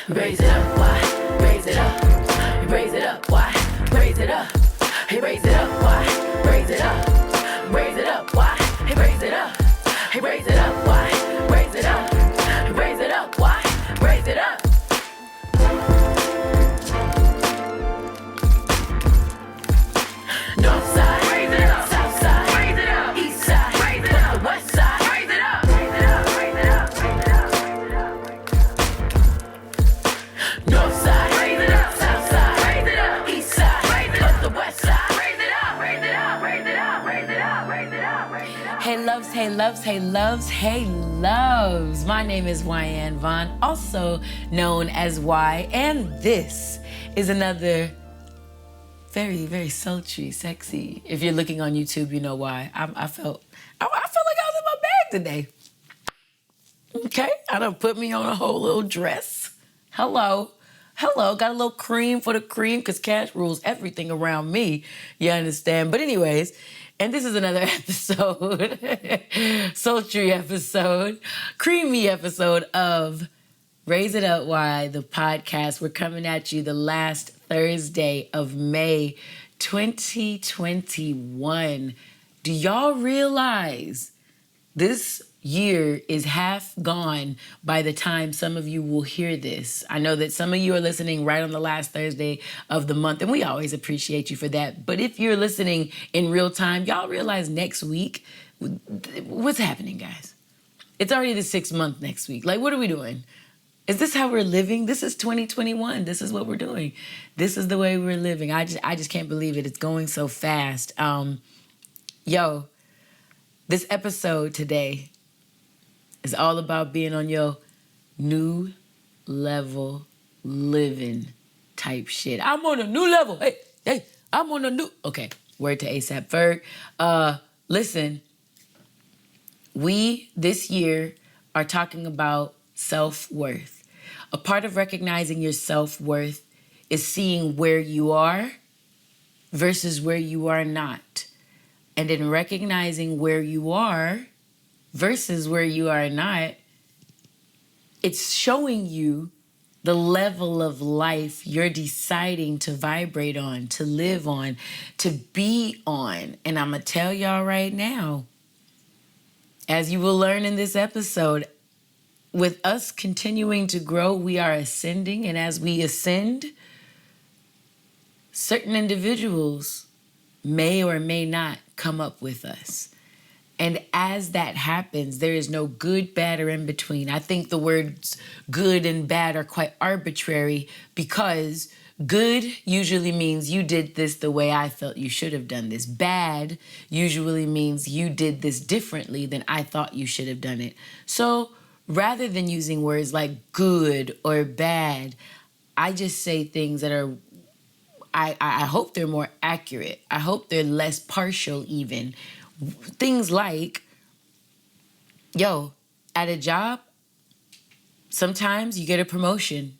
Raise it up, why? Raise it up. Raise it up, why? Raise it up. Hey, raise it up, why? Raise it up. Raise it up, why? Hey, raise it up. Hey, raise it up, why? Raise it up. Raise it up, why? Raise it up. North side, raise it up. South side, raise it up. East side, raise it up. West side, raise it up. Raise it up, raise it up, raise it up, raise it up, raise it up. North side, raise it up. South side, raise it up. East side, raise it up. The west side, raise it up. Raise it up, raise it up, raise it up, raise it up, raise it up. Hey loves, hey loves, hey loves, hey loves. My name is Wyann Vaughn, also known as Y, and this is another very, very sultry, sexy. If you're looking on YouTube, you know why. I felt like I was in my bag today. Okay, I done put me on a whole little dress. Hello, got a little cream for the cream, because cash rules everything around me. You understand? But anyways, and this is another episode, sultry episode, creamy episode of Raise It Up Why, the podcast. We're coming at you the last Thursday of May 2021. Do y'all realize this year is half gone by the time some of you will hear this? I know that some of you are listening right on the last Thursday of the month, and we always appreciate you for that. But if you're listening in real time, y'all realize next week, what's happening, guys? It's already the 6th month next week. Like, what are we doing? Is this how we're living? This is 2021. This is what we're doing. This is the way we're living. I just can't believe it. It's going so fast. This episode today is all about being on your new level living type shit. I'm on a new level. Hey, I'm on a new... Okay, word to ASAP Ferg. Listen, we this year are talking about self-worth. A part of recognizing your self-worth is seeing where you are versus where you are not. And in recognizing where you are versus where you are not, it's showing you the level of life you're deciding to vibrate on, to live on, to be on. And I'm going to tell y'all right now, as you will learn in this episode, with us continuing to grow, we are ascending. And as we ascend, certain individuals may or may not come up with us. And as that happens, there is no good, bad, or in between. I think the words good and bad are quite arbitrary, because good usually means you did this the way I felt you should have done this. Bad usually means you did this differently than I thought you should have done it. So rather than using words like good or bad, I just say things that are, I hope they're more accurate. I hope they're less partial even. Things like, at a job, sometimes you get a promotion,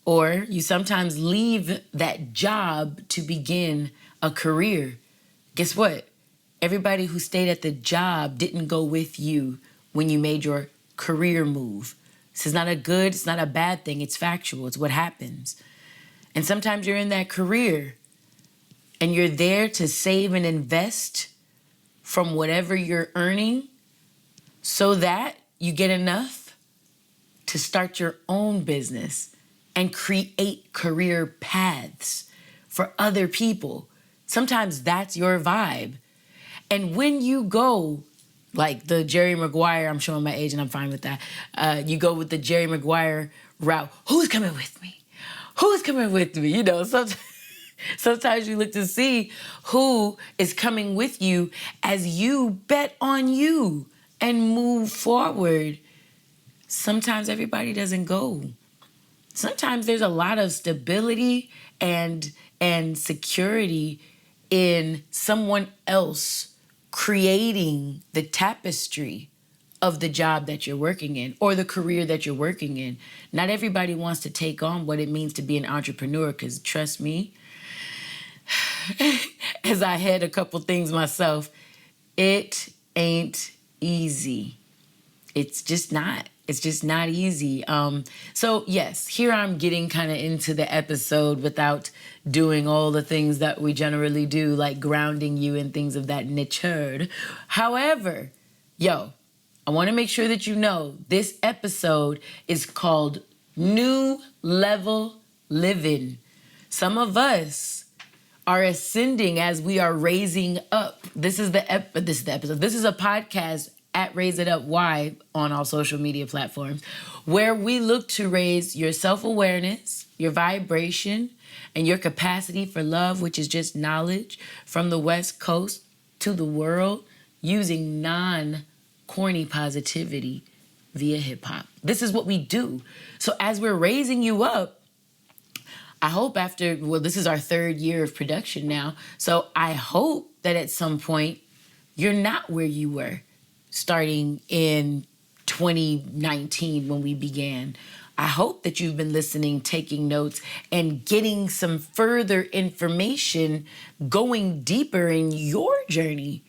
or you sometimes leave that job to begin a career. Guess what? Everybody who stayed at the job didn't go with you when you made your career move. This is not a good, it's not a bad thing. It's factual. It's what happens. And sometimes you're in that career and you're there to save and invest from whatever you're earning so that you get enough to start your own business and create career paths for other people. Sometimes that's your vibe. And when you go, like the Jerry Maguire, I'm showing my age and I'm fine with that. You go with the Jerry Maguire route. Who's coming with me? Who's coming with me? You know, sometimes you look to see who is coming with you as you bet on you and move forward. Sometimes everybody doesn't go. Sometimes there's a lot of stability and security in someone else creating the tapestry of the job that you're working in or the career that you're working in. Not everybody wants to take on what it means to be an entrepreneur, because trust me, as I had a couple things myself, it ain't easy. It's just not. It's just not easy. So yes, here I'm getting kind of into the episode without doing all the things that we generally do, like grounding you and things of that nature. However, I want to make sure that you know this episode is called New Level Livin'. Some of us are ascending as we are raising up. This is the episode. This is a podcast at Raise It Up Y on all social media platforms, where we look to raise your self-awareness, your vibration, and your capacity for love, which is just knowledge, from the West Coast to the world, using non-corny positivity via hip-hop. This is what we do. So as we're raising you up, I hope this is our 3rd year of production now, so I hope that at some point you're not where you were starting in 2019 when we began. I hope that you've been listening, taking notes, and getting some further information, going deeper in your journey.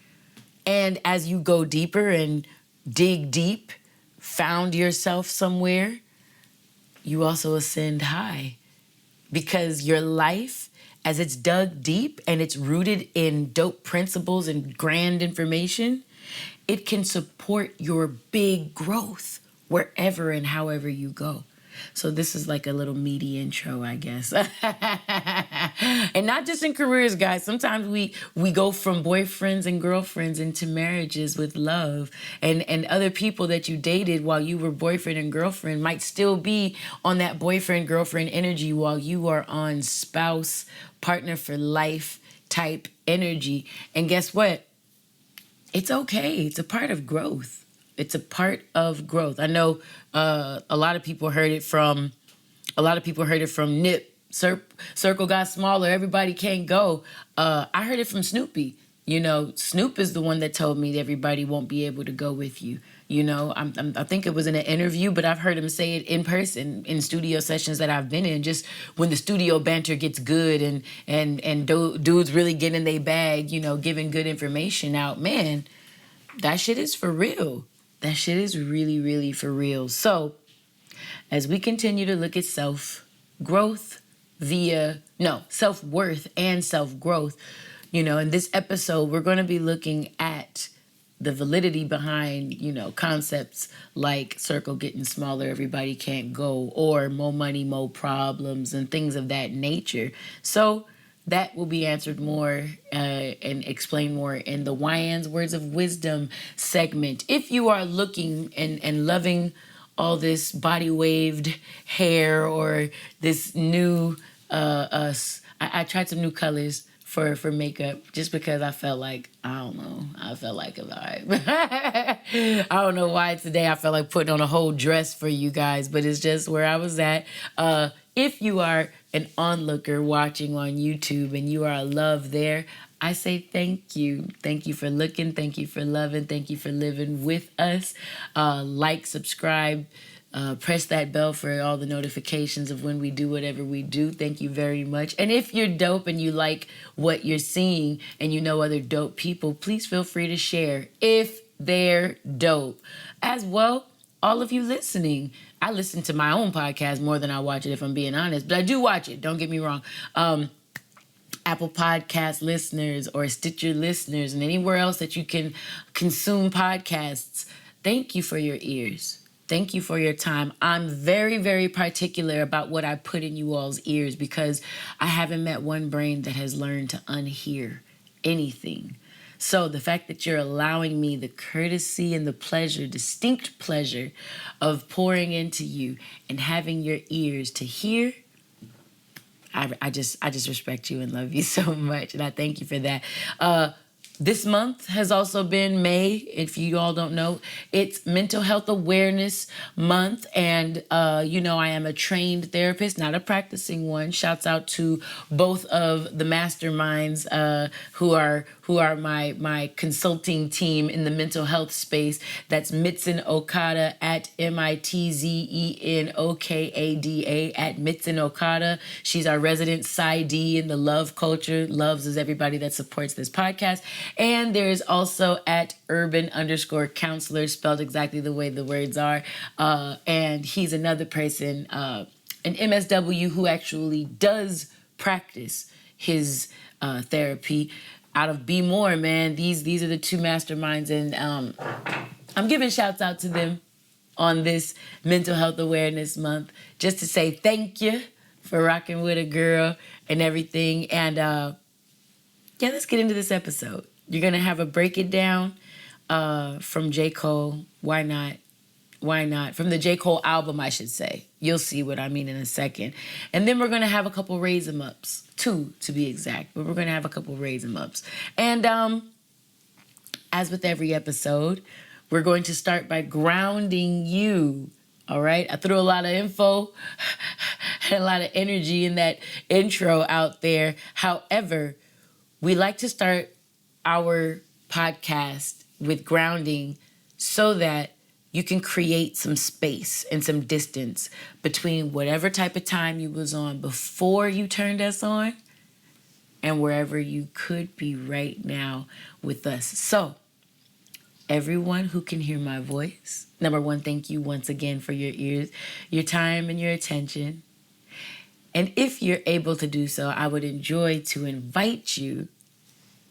And as you go deeper and dig deep, found yourself somewhere, you also ascend high. Because your life, as it's dug deep and it's rooted in dope principles and grand information, it can support your big growth wherever and however you go. So this is like a little meaty intro, I guess. And not just in careers, guys. Sometimes we go from boyfriends and girlfriends into marriages with love. And other people that you dated while you were boyfriend and girlfriend might still be on that boyfriend-girlfriend energy while you are on spouse, partner for life type energy. And guess what? It's okay. It's a part of growth. It's a part of growth. I know a lot of people heard it from Nip. Circle got smaller. Everybody can't go. I heard it from Snoopy. Snoop is the one that told me that everybody won't be able to go with you. I think it was in an interview, but I've heard him say it in person in studio sessions that I've been in. Just when the studio banter gets good and dudes really get in their bag, giving good information out, man, that shit is for real. That shit is really, really for real. So as we continue to look at self-worth and self-growth, in this episode, we're going to be looking at the validity behind, concepts like circle getting smaller, everybody can't go, or more money, more problems, and things of that nature. So that will be answered more and explained more in the Wyann's Words of Wisdom segment. If you are looking and loving all this body waved hair or this new, I tried some new colors for makeup just because I felt like, I felt like a vibe. I don't know why today I felt like putting on a whole dress for you guys, but it's just where I was at. If you are an onlooker watching on YouTube and you are a love there, I say thank you. Thank you for looking. Thank you for loving. Thank you for living with us. Like, subscribe, press that bell for all the notifications of when we do whatever we do. Thank you very much. And if you're dope and you like what you're seeing and you know other dope people, please feel free to share if they're dope. As well, all of you listening, I listen to my own podcast more than I watch it, if I'm being honest, but I do watch it. Don't get me wrong. Apple Podcast listeners or Stitcher listeners and anywhere else that you can consume podcasts, thank you for your ears. Thank you for your time. I'm very, very particular about what I put in you all's ears because I haven't met one brain that has learned to unhear anything. So the fact that you're allowing me the courtesy and the pleasure, distinct pleasure of pouring into you and having your ears to hear, I just respect you and love you so much. And I thank you for that. This month has also been May. If you all don't know, it's Mental Health Awareness Month. And, I am a trained therapist, not a practicing one. Shouts out to both of the masterminds who are my consulting team in the mental health space. That's Mitsun Okada at MITZENOKADA at Mitsun Okada. She's our resident PsyD in the love culture. Loves is everybody that supports this podcast. And there's also at urban_counselor, spelled exactly the way the words are. And he's another person, an MSW who actually does practice his therapy out of Be More, man. These are the two masterminds, and I'm giving shouts out to them on this Mental Health Awareness Month, just to say thank you for rocking with a girl and everything. And yeah, let's get into this episode. You're gonna have a break it down from J. Cole. Why not? Why not? From the J. Cole album, I should say. You'll see what I mean in a second. And then we're gonna have a couple raise 'em ups, 2 to be exact. But we're gonna have a couple raise 'em ups. And as with every episode, we're going to start by grounding you. All right? I threw a lot of info and a lot of energy in that intro out there. However, we like to start our podcast with grounding so that you can create some space and some distance between whatever type of time you was on before you turned us on and wherever you could be right now with us. So, everyone who can hear my voice, number one, thank you once again for your ears, your time, and your attention. And if you're able to do so, I would enjoy to invite you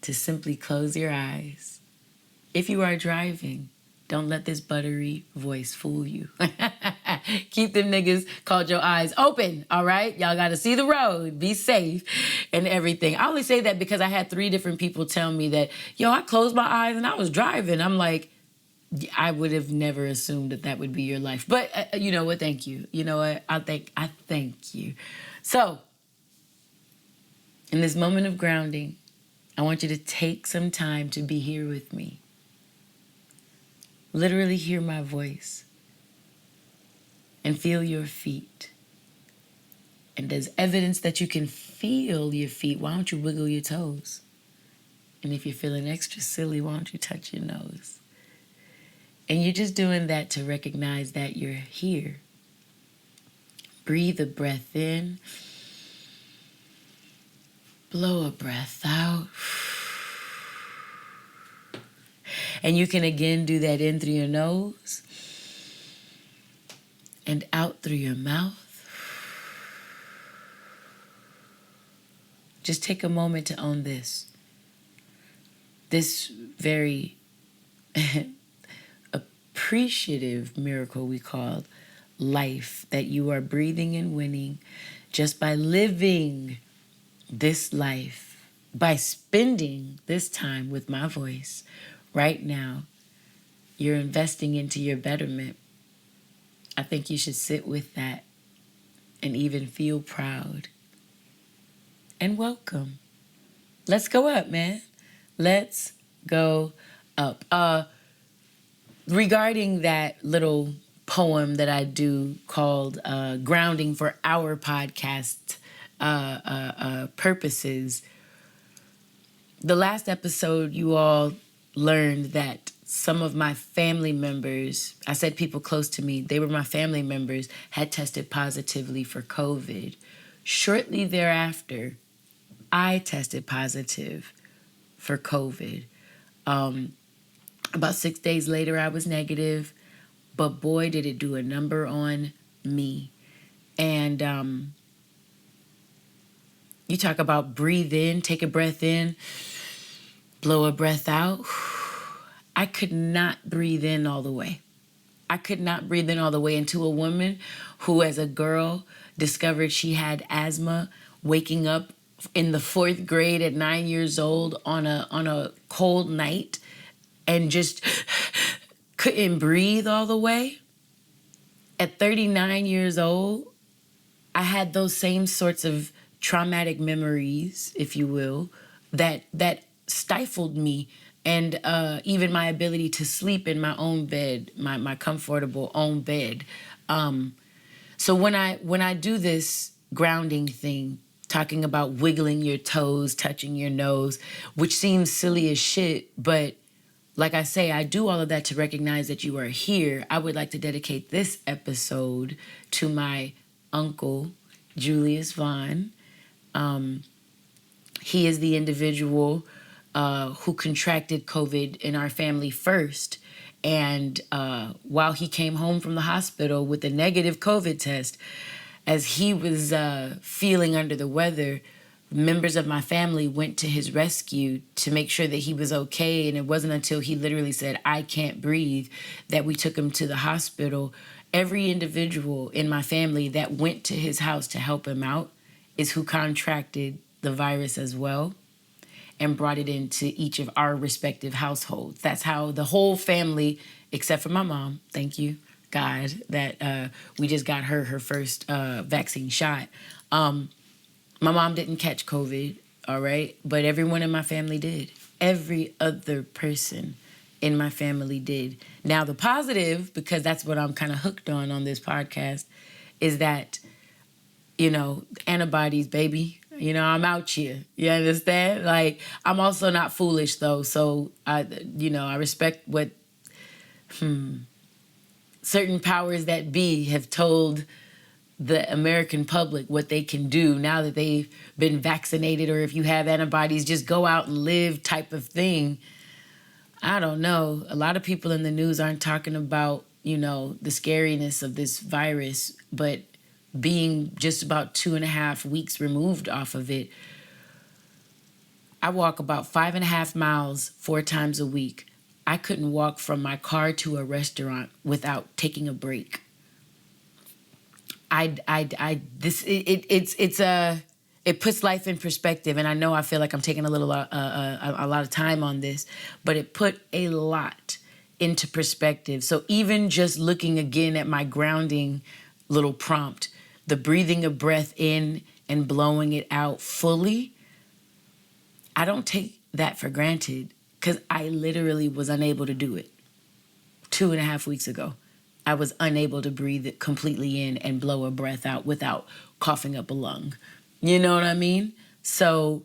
to simply close your eyes. If you are driving, don't let this buttery voice fool you. Keep them niggas called your eyes open, all right? Y'all got to see the road, be safe, and everything. I only say that because I had 3 different people tell me that, yo, I closed my eyes and I was driving. I'm like, I would have never assumed that that would be your life. But you know what? Thank you. You know what? I thank you. So, in this moment of grounding, I want you to take some time to be here with me. Literally hear my voice and feel your feet. And as evidence that you can feel your feet, why don't you wiggle your toes? And if you're feeling extra silly, why don't you touch your nose? And you're just doing that to recognize that you're here. Breathe a breath in. Blow a breath out. And you can again do that in through your nose and out through your mouth. Just take a moment to own this. This very appreciative miracle we call life that you are breathing and winning just by living this life, by spending this time with my voice. Right now, you're investing into your betterment. I think you should sit with that and even feel proud. And welcome. Let's go up, man. Let's go up. Regarding that little poem that I do called Grounding for our podcast purposes, the last episode you all learned that some of my family members, I said people close to me, they were my family members, had tested positively for COVID. Shortly thereafter, I tested positive for COVID. About 6 days later, I was negative, but boy, did it do a number on me. And you talk about breathe in, take a breath in, blow a breath out. I could not breathe in all the way. I could not breathe in all the way into a woman who, as a girl, discovered she had asthma, waking up in the 4th grade at 9 years old on a cold night and just couldn't breathe all the way. At 39 years old, I had those same sorts of traumatic memories, if you will, that stifled me and even my ability to sleep in my own bed, my comfortable own bed. So when I do this grounding thing, talking about wiggling your toes, touching your nose, which seems silly as shit, but like I say, I do all of that to recognize that you are here. I would like to dedicate this episode to my uncle, Julius Vaughn. He is the individual who contracted COVID in our family first. And while he came home from the hospital with a negative COVID test, as he was feeling under the weather, members of my family went to his rescue to make sure that he was okay. And it wasn't until he literally said, "I can't breathe," that we took him to the hospital. Every individual in my family that went to his house to help him out is who contracted the virus as well and brought it into each of our respective households. That's how the whole family, except for my mom, thank you, God, that we just got her first vaccine shot. My mom didn't catch COVID, all right? But everyone in my family did. Every other person in my family did. Now, the positive, because that's what I'm kind of hooked on this podcast, is that, antibodies, baby. I'm out here. You understand? Like, I'm also not foolish, though. So, I respect what certain powers that be have told the American public what they can do now that they've been vaccinated, or if you have antibodies, just go out and live type of thing. I don't know. A lot of people in the news aren't talking about, the scariness of this virus, but being just about 2.5 weeks removed off of it, I walk about 5.5 miles 4 times a week. I couldn't walk from my car to a restaurant without taking a break. It puts life in perspective, and I know I feel like I'm taking a lot of time on this, but it put a lot into perspective. So even just looking again at my grounding little prompt, the breathing a breath in and blowing it out fully, I don't take that for granted because I literally was unable to do it 2.5 weeks ago. I was unable to breathe it completely in and blow a breath out without coughing up a lung. You know what I mean? So,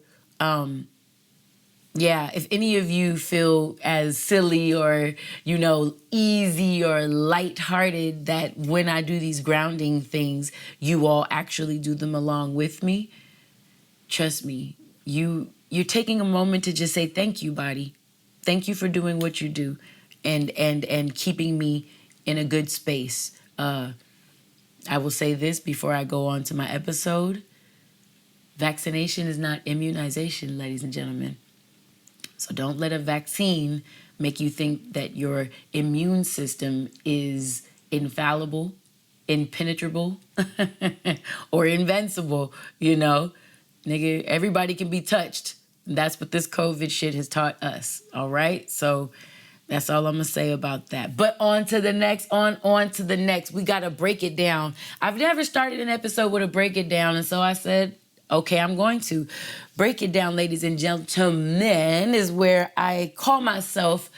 if any of you feel as silly or, easy or lighthearted that when I do these grounding things, you all actually do them along with me, trust me, you're taking a moment to just say, thank you, body. Thank you for doing what you do and keeping me in a good space. I will say this before I go on to my episode. Vaccination is not immunization, ladies and gentlemen. So don't let a vaccine make you think that your immune system is infallible, impenetrable, or invincible, Nigga, everybody can be touched. That's what this COVID shit has taught us, all right? So that's all I'm going to say about that. But on to the next. We got to break it down. I've never started an episode with a break it down, and so I said, okay, I'm going to. Break it down, ladies and gentlemen, is where I call myself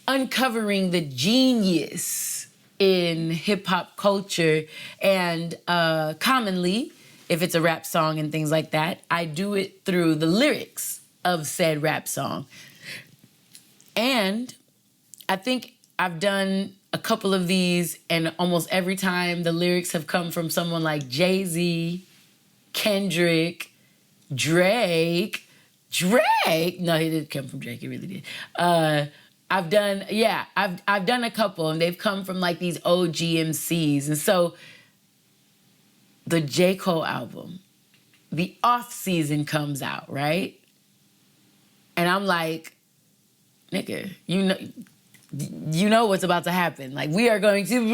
uncovering the genius in hip-hop culture. And commonly, if it's a rap song and things like that, I do it through the lyrics of said rap song. And I think I've done a couple of these, and almost every time the lyrics have come from someone like Jay-Z, Kendrick, Drake. No, he didn't come from Drake. He really did. I've done a couple, and they've come from like these OG MCs. And so the J. Cole album, the off season comes out, right? And I'm like, nigga, you know what's about to happen. Like, we are going to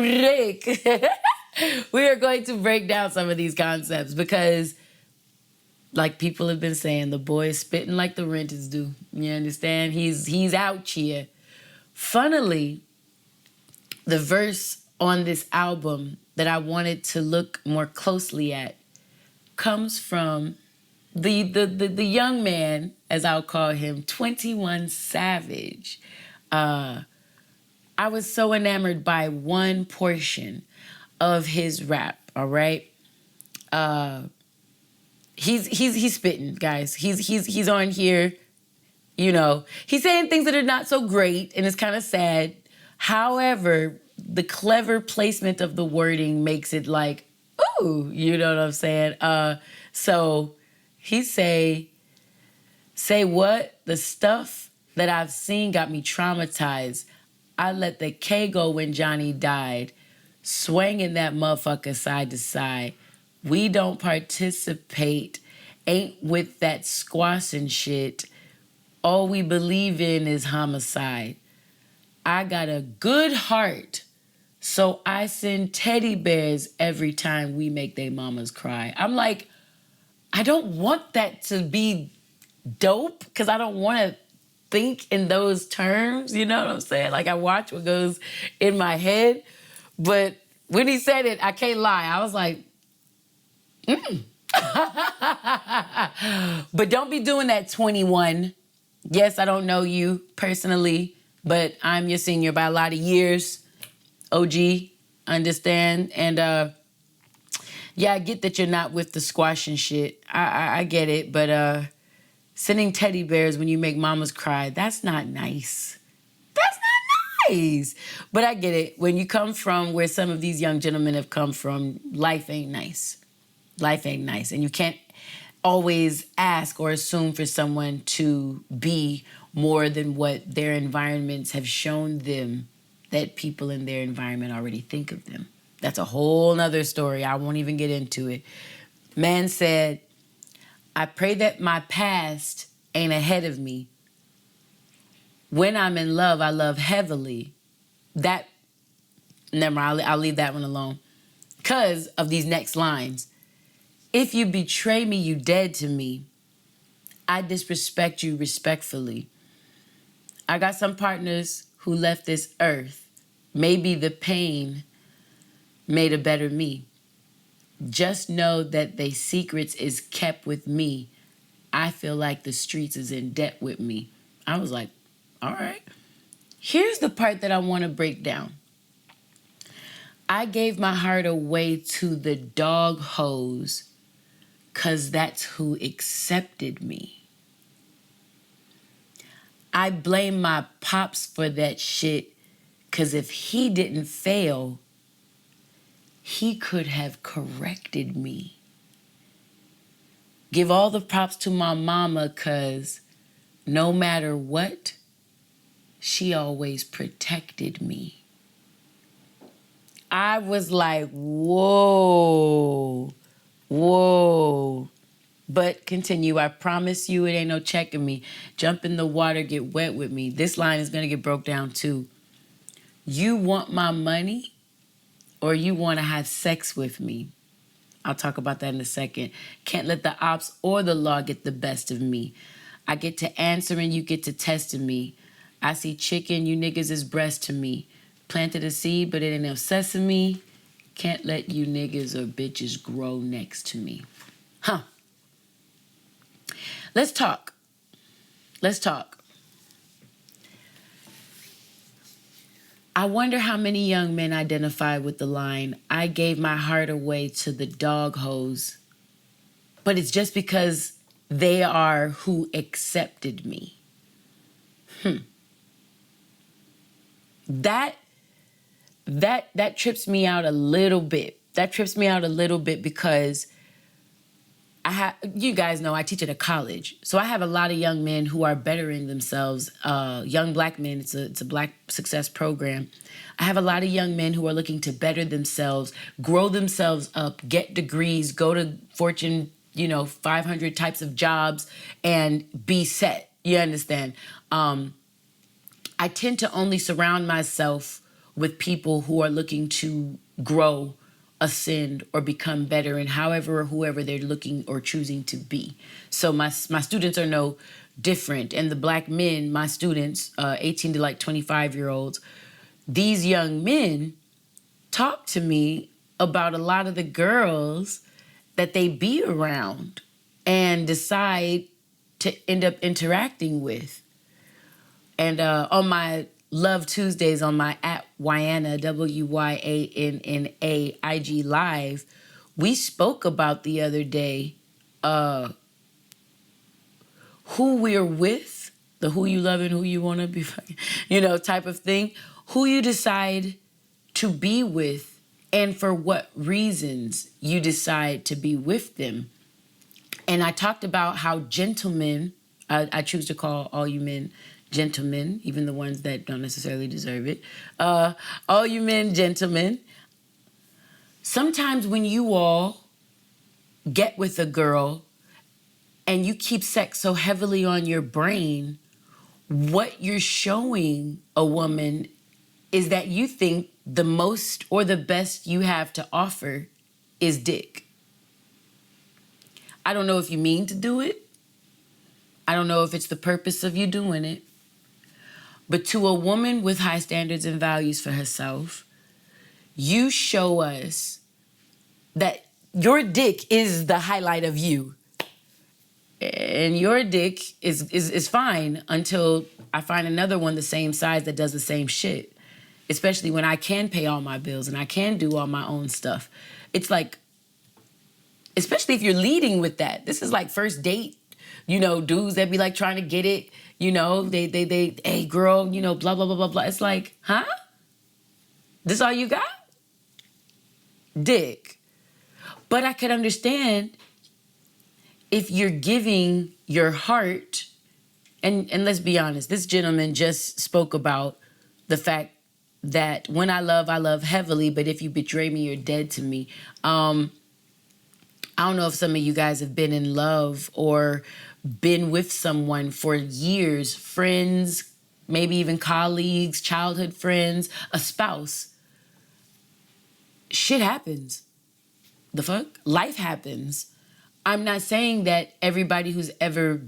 break down some of these concepts because, like people have been saying, the boy is spitting like the rent is due. You understand? He's out here. Funnily, the verse on this album that I wanted to look more closely at comes from the young man, as I'll call him, 21 Savage. I was so enamored by one portion of his rap, all right? He's spitting, guys. He's on here, He's saying things that are not so great, and it's kind of sad. However, the clever placement of the wording makes it like, ooh, you know what I'm saying? So he say, Say what? The stuff that I've seen got me traumatized. I let the K go when Johnny died, swinging that motherfucker side to side. We don't participate, ain't with that squashing shit. All we believe in is homicide. I got a good heart, so I send teddy bears every time we make they mamas cry. I'm like, I don't want that to be dope because I don't want to think in those terms. You know what I'm saying? Like, I watch what goes in my head. But when he said it, I can't lie. I was like, But don't be doing that, 21. Yes, I don't know you personally, but I'm your senior by a lot of years. OG, understand? And yeah, I get that you're not with the squash and shit. I get it, but sending teddy bears when you make mamas cry, that's not nice. That's not nice. But I get it. When you come from where some of these young gentlemen have come from, life ain't nice. Life ain't nice. And you can't always ask or assume for someone to be more than what their environments have shown them that people in their environment already think of them. That's a whole nother story. I won't even get into it. Man said, I pray that my past ain't ahead of me. When I'm in love, I love heavily. Never mind, I'll leave that one alone. Because of these next lines. If you betray me, you dead to me. I disrespect you respectfully. I got some partners who left this earth. Maybe the pain made a better me. Just know that they secrets is kept with me. I feel like the streets is in debt with me. I was like, all right. Here's the part that I want to break down. I gave my heart away to the dog hose because that's who accepted me. I blame my pops for that shit because if he didn't fail, he could have corrected me. Give all the props to my mama because no matter what, she always protected me. I was like, whoa. But continue. I promise you it ain't no checking me. Jump in the water, get wet with me. This line is going to get broke down too. You want my money or you want to have sex with me? I'll talk about that in a second. Can't let the ops or the law get the best of me. I get to answering, you get to testing me. I see chicken, you niggas is breast to me. Planted a seed, but it ain't no sesame. Can't let you niggas or bitches grow next to me. Huh. Let's talk. I wonder how many young men identify with the line, I gave my heart away to the dog hose, but it's just because they are who accepted me. That trips me out a little bit. Because you guys know I teach at a college. So I have a lot of young men who are bettering themselves, young black men. It's a black success program. I have a lot of young men who are looking to better themselves, grow themselves up, get degrees, go to Fortune, 500 types of jobs and be set. You understand? I tend to only surround myself with people who are looking to grow, ascend, or become better in however or whoever they're looking or choosing to be. So my students are no different. And the black men, my students, 18 to like 25-year-olds, these young men talk to me about a lot of the girls that they be around and decide to end up interacting with. And on my Love Tuesdays on my @Wyann, Wyanna IG Live, we spoke about the other day who we're with, the who you love and who you want to be, type of thing, who you decide to be with and for what reasons you decide to be with them. And I talked about how gentlemen I choose to call all you men gentlemen, even the ones that don't necessarily deserve it. All you men gentlemen. Sometimes when you all get with a girl and you keep sex so heavily on your brain, what you're showing a woman is that you think the most or the best you have to offer is dick. I don't know if you mean to do it. I don't know if it's the purpose of you doing it. But to a woman with high standards and values for herself, you show us that your dick is the highlight of you. And your dick is fine until I find another one the same size that does the same shit. Especially when I can pay all my bills and I can do all my own stuff. It's like, especially if you're leading with that. This is like first date, dudes that be like trying to get it, they, hey girl, blah, blah, blah, blah, blah. It's like, huh? This all you got? Dick. But I could understand if you're giving your heart, and let's be honest, this gentleman just spoke about the fact that when I love heavily, but if you betray me, you're dead to me. I don't know if some of you guys have been in love or been with someone for years, friends, maybe even colleagues, childhood friends, a spouse. Shit happens. The fuck? Life happens. I'm not saying that everybody who's ever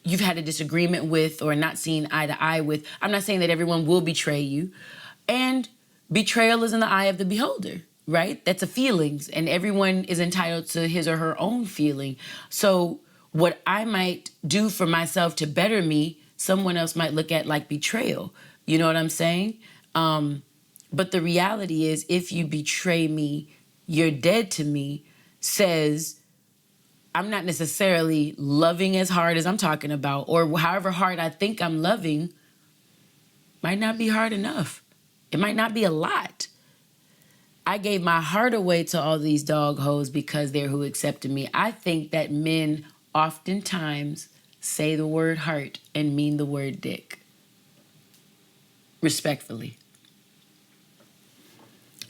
you've had a disagreement with or not seen eye to eye with, I'm not saying that everyone will betray you. And betrayal is in the eye of the beholder, right? That's a feelings, and everyone is entitled to his or her own feeling. So what I might do for myself to better me, someone else might look at like betrayal. You know what I'm saying? But the reality is, if you betray me, you're dead to me, says I'm not necessarily loving as hard as I'm talking about, or however hard I think I'm loving might not be hard enough. It might not be a lot. I gave my heart away to all these dog hoes because they're who accepted me. I think that men oftentimes say the word heart and mean the word dick. Respectfully.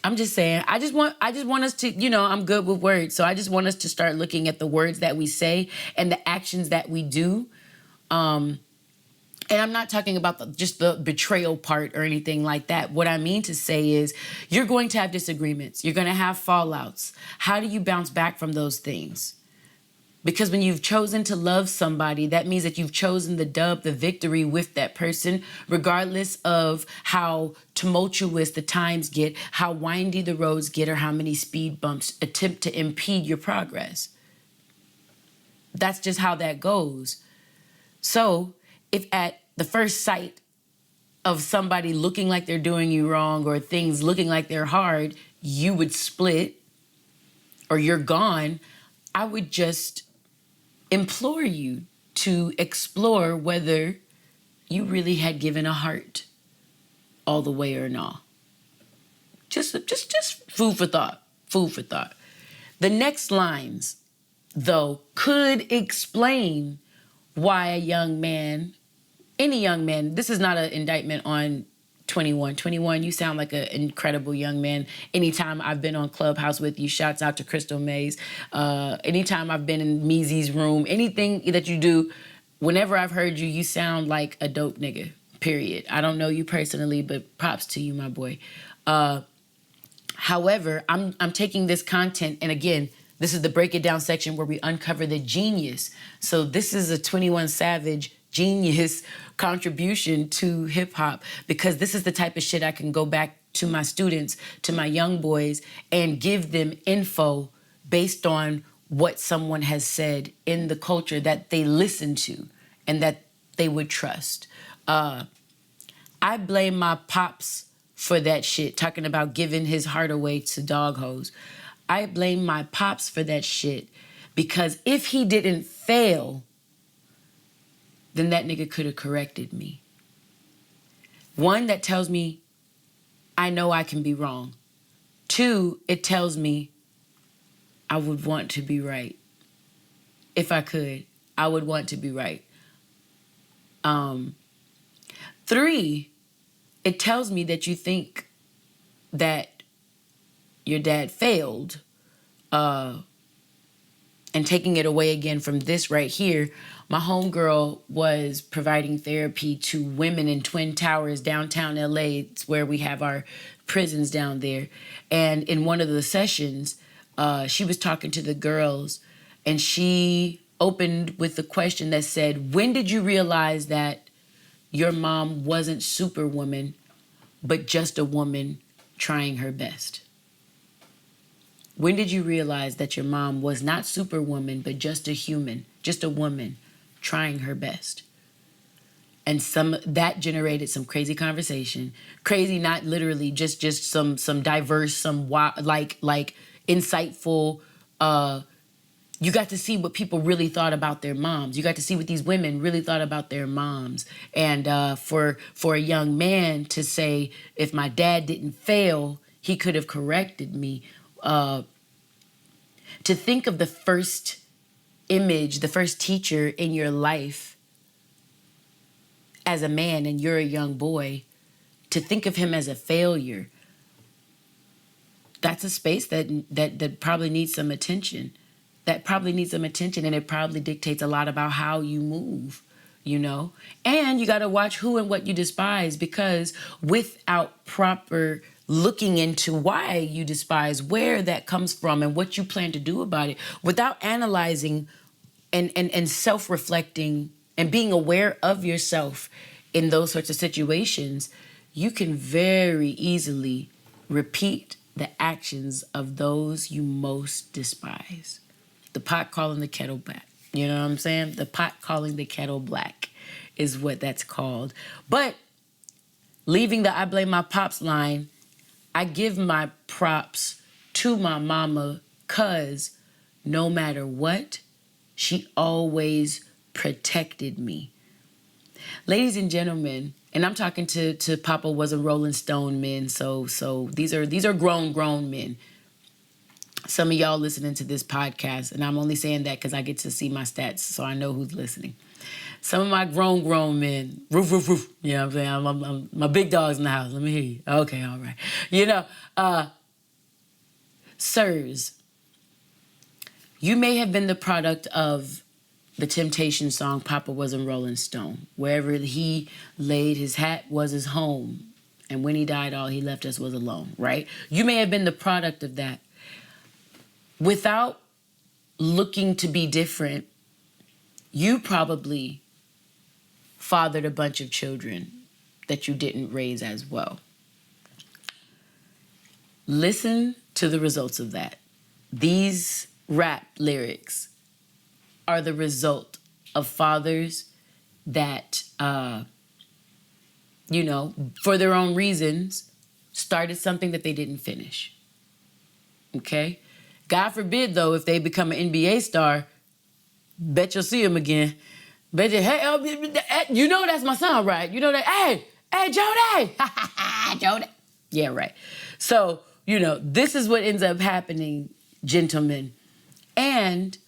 I'm just saying, I just want us to, I'm good with words. So I just want us to start looking at the words that we say and the actions that we do. And I'm not talking about just the betrayal part or anything like that. What I mean to say is you're going to have disagreements. You're going to have fallouts. How do you bounce back from those things? Because when you've chosen to love somebody, that means that you've chosen the victory with that person, regardless of how tumultuous the times get, how windy the roads get, or how many speed bumps attempt to impede your progress. That's just how that goes. So if at the first sight of somebody looking like they're doing you wrong or things looking like they're hard, you would split or you're gone, I would just implore you to explore whether you really had given a heart all the way or not. Just food for thought. Food for thought. The next lines, though, could explain why a young man, any young man, this is not an indictment on 21. 21, you sound like an incredible young man. Anytime I've been on Clubhouse with you, shouts out to Crystal Mays. Anytime I've been in Meezy's room, anything that you do, whenever I've heard you, you sound like a dope nigga, period. I don't know you personally, but props to you, my boy. However, I'm taking this content, and again, this is the break it down section where we uncover the genius. So this is a 21 Savage genius contribution to hip hop, because this is the type of shit I can go back to my students, to my young boys, and give them info based on what someone has said in the culture that they listen to and that they would trust. I blame my pops for that shit, talking about giving his heart away to dog hoes. I blame my pops for that shit, because if he didn't fail, then that nigga could have corrected me. One, that tells me I know I can be wrong. Two, it tells me I would want to be right if I could. I would want to be right. 3, it tells me that you think that your dad failed. And taking it away again from this right here, my homegirl was providing therapy to women in Twin Towers, downtown LA. It's where we have our prisons down there. And in one of the sessions, she was talking to the girls, and she opened with the question that said, when did you realize that your mom wasn't Superwoman, but just a woman trying her best? When did you realize that your mom was not Superwoman, but just a human, just a woman trying her best? And that generated some crazy conversation. Crazy, not literally, just some diverse, some wild, like insightful. You got to see what people really thought about their moms. You got to see what these women really thought about their moms. And for a young man to say, if my dad didn't fail, he could have corrected me. To think of the first image, the first teacher in your life as a man, and you're a young boy, to think of him as a failure, that's a space that probably needs some attention. That probably needs some attention, and it probably dictates a lot about how you move, you know? And you got to watch who and what you despise, because without proper looking into why you despise, where that comes from, and what you plan to do about it, without analyzing and self-reflecting and being aware of yourself in those sorts of situations, you can very easily repeat the actions of those you most despise. The pot calling the kettle black. You know what I'm saying? The pot calling the kettle black is what that's called. But leaving the I blame my pops line, I give my props to my mama, because no matter what, she always protected me. Ladies and gentlemen, and I'm talking to Papa was a Rolling Stone men, so these are grown men. Some of y'all listening to this podcast, and I'm only saying that because I get to see my stats, so I know who's listening. Some of my grown men, roof, roof, roof. You know what I'm saying? I'm my big dog's in the house. Let me hear you. Okay, all right. You know, sirs, you may have been the product of the Temptation song, Papa Wasn't Rolling Stone. Wherever he laid his hat was his home. And when he died, all he left us was alone, right? You may have been the product of that. Without looking to be different, you probably fathered a bunch of children that you didn't raise as well. Listen to the results of that. These rap lyrics are the result of fathers that, for their own reasons, started something that they didn't finish. Okay? God forbid, though, if they become an NBA star, bet you'll see them again. Bet you, hey, you know that's my son, right? You know that, hey, Jody! Jody. Yeah, right. So, this is what ends up happening, gentlemen. And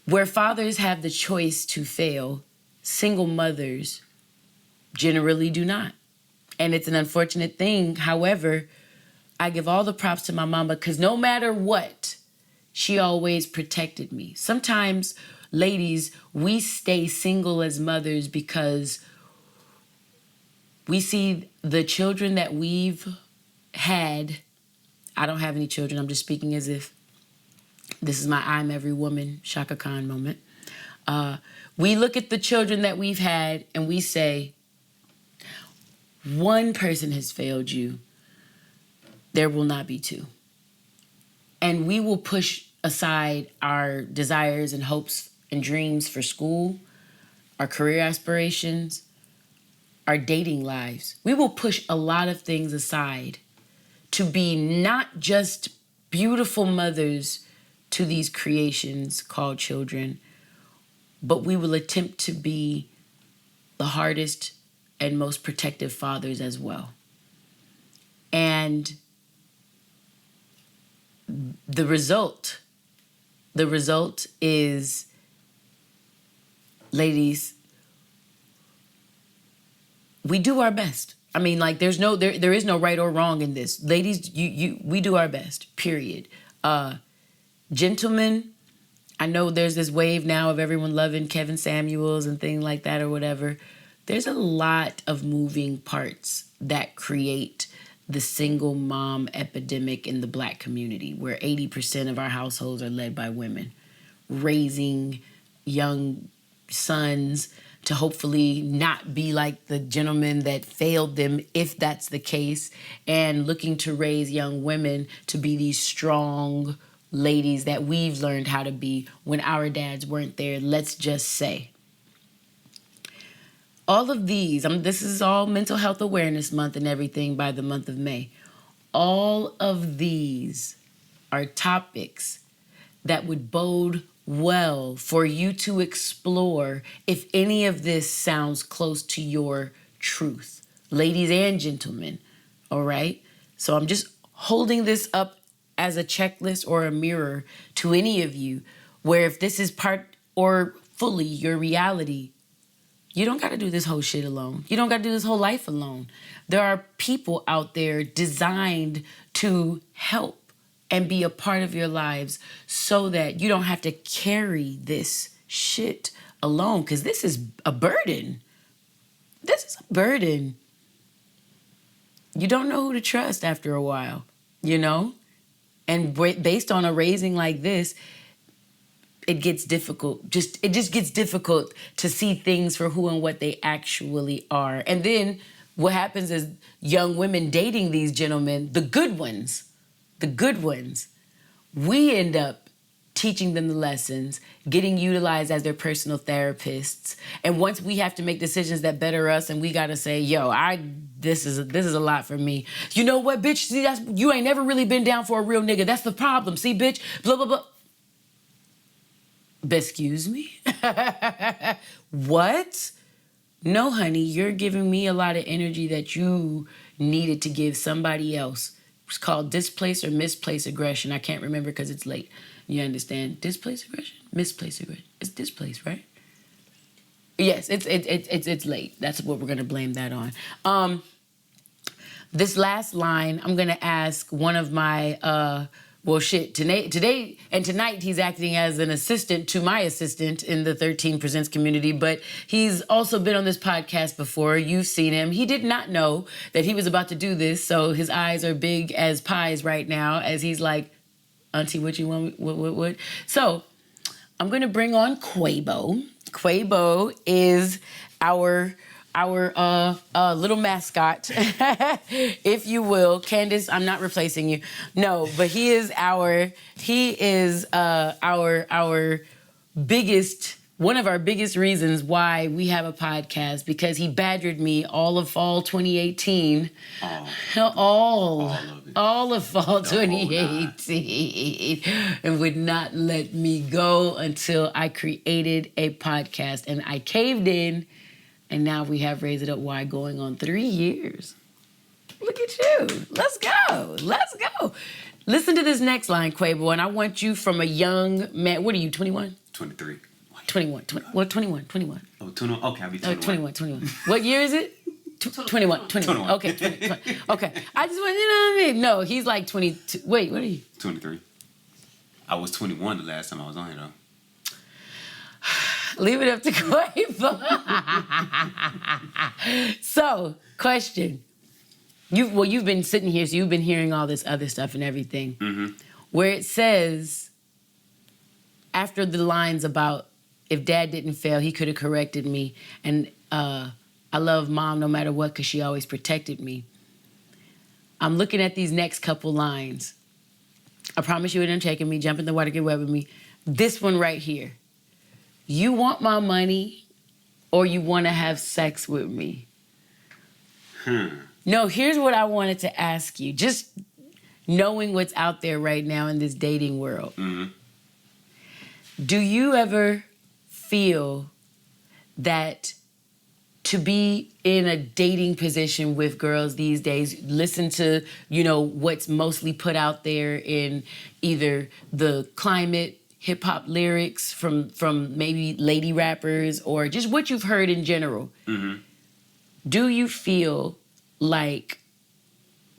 where fathers have the choice to fail, single mothers generally do not. And it's an unfortunate thing. However, I give all the props to my mama, because no matter what, she always protected me. Sometimes, ladies, we stay single as mothers because we see the children that we've had. I don't have any children. I'm just speaking as if this is my I'm every woman Shaka Khan moment. We look at the children that we've had and we say, one person has failed you. There will not be two. And we will push aside our desires and hopes and dreams for school, our career aspirations, our dating lives. We will push a lot of things aside to be not just beautiful mothers to these creations called children, but we will attempt to be the hardest and most protective fathers as well. And the result is ladies, we do our best. I mean, like, there is no right or wrong in this. Ladies, we do our best, period. Gentlemen, I know there's this wave now of everyone loving Kevin Samuels and things like that or whatever. There's a lot of moving parts that create the single mom epidemic in the Black community, where 80% of our households are led by women, raising young sons to hopefully not be like the gentleman that failed them, if that's the case, and looking to raise young women to be these strong ladies that we've learned how to be when our dads weren't there, let's just say. All of these, this is all Mental Health Awareness Month and everything by the month of May. All of these are topics that would bode well for you to explore if any of this sounds close to your truth. Ladies and gentlemen, all right? So I'm just holding this up as a checklist or a mirror to any of you, where if this is part or fully your reality, you don't got to do this whole shit alone. You don't got to do this whole life alone. There are people out there designed to help and be a part of your lives so that you don't have to carry this shit alone, because this is a burden. This is a burden. You don't know who to trust after a while, you know? And based on a raising like this, it gets difficult. It just gets difficult to see things for who and what they actually are. And then what happens is young women dating these gentlemen, the good ones, we end up teaching them the lessons, getting utilized as their personal therapists. And once we have to make decisions that better us, and we gotta say, yo, this is a lot for me. You know what, bitch? See, you ain't never really been down for a real nigga. That's the problem. See, bitch, blah, blah, blah. Excuse me? What? No, honey, you're giving me a lot of energy that you needed to give somebody else. It's called displaced or misplaced aggression. I can't remember because it's late. You understand? Displaced aggression? Misplaced aggression. It's displaced, right? Yes, it's late. That's what we're gonna blame that on. This last line, I'm gonna ask one of my today and tonight he's acting as an assistant to my assistant in the 13 Presents community, but he's also been on this podcast before. You've seen him. He did not know that he was about to do this, so his eyes are big as pies right now as he's like, Auntie, what you want? What? So I'm going to bring on Quavo. Quavo is our little mascot, if you will. Candace, I'm not replacing you. No, but he is our biggest, one of our biggest reasons why we have a podcast, because he badgered me all of fall 2018. All of fall 2018, and would not let me go until I created a podcast, and I caved in. And now we have Raise It Up Why going on 3 years. Look at you. Let's go. Listen to this next line, Quavo, and I want you from a young man. What are you, 21? 23. 21. 21. Oh, 21. Okay, I'll be 21. 21. What year is it? 21. Okay, 20. Okay. I just want, you know what I mean? No, he's like 22. Wait, what are you? 23. I was 21 the last time I was on here, though. Leave it up to Quavo. So, question. You've been sitting here, so you've been hearing all this other stuff and everything. Mm-hmm. Where it says, after the lines about if dad didn't fail, he could have corrected me. And I love mom no matter what because she always protected me. I'm looking at these next couple lines. I promise you it ain't taking me. Jump in the water, get wet with me. This one right here. You want my money or you want to have sex with me? No, here's what I wanted to ask you. Just knowing what's out there right now in this dating world. Mm-hmm. Do you ever feel that to be in a dating position with girls these days, listen to, what's mostly put out there in either the climate, hip hop lyrics from maybe lady rappers or just what you've heard in general, do you feel like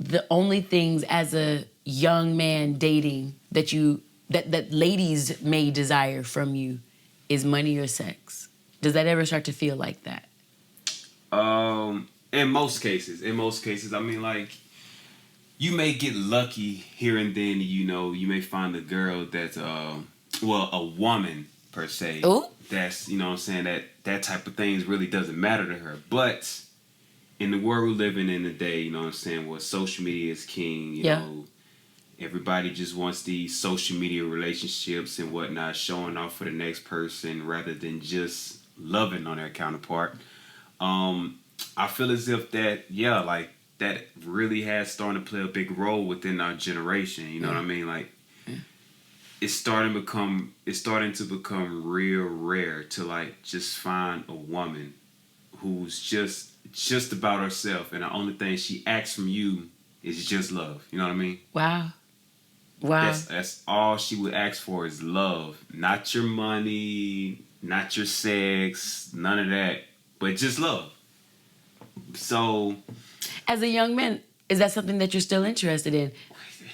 the only things as a young man dating that ladies may desire from you is money or sex? Does that ever start to feel like that? In most cases, I mean, like, you may get lucky here and then. You may find a girl that's a woman per se. Ooh. That's, what I'm saying, that type of things really doesn't matter to her. But in the world we're living in today, what I'm saying, where social media is king, you know, everybody just wants these social media relationships and whatnot, showing off for the next person rather than just loving on their counterpart. I feel as if that really has started to play a big role within our generation. You know what I mean? Like, it's starting to become real rare to, like, just find a woman who's just about herself, and the only thing she asks from you is just love. You know what I mean? Wow. That's all she would ask for is love, not your money, not your sex, none of that, but just love. So, as a young man, is that something that you're still interested in?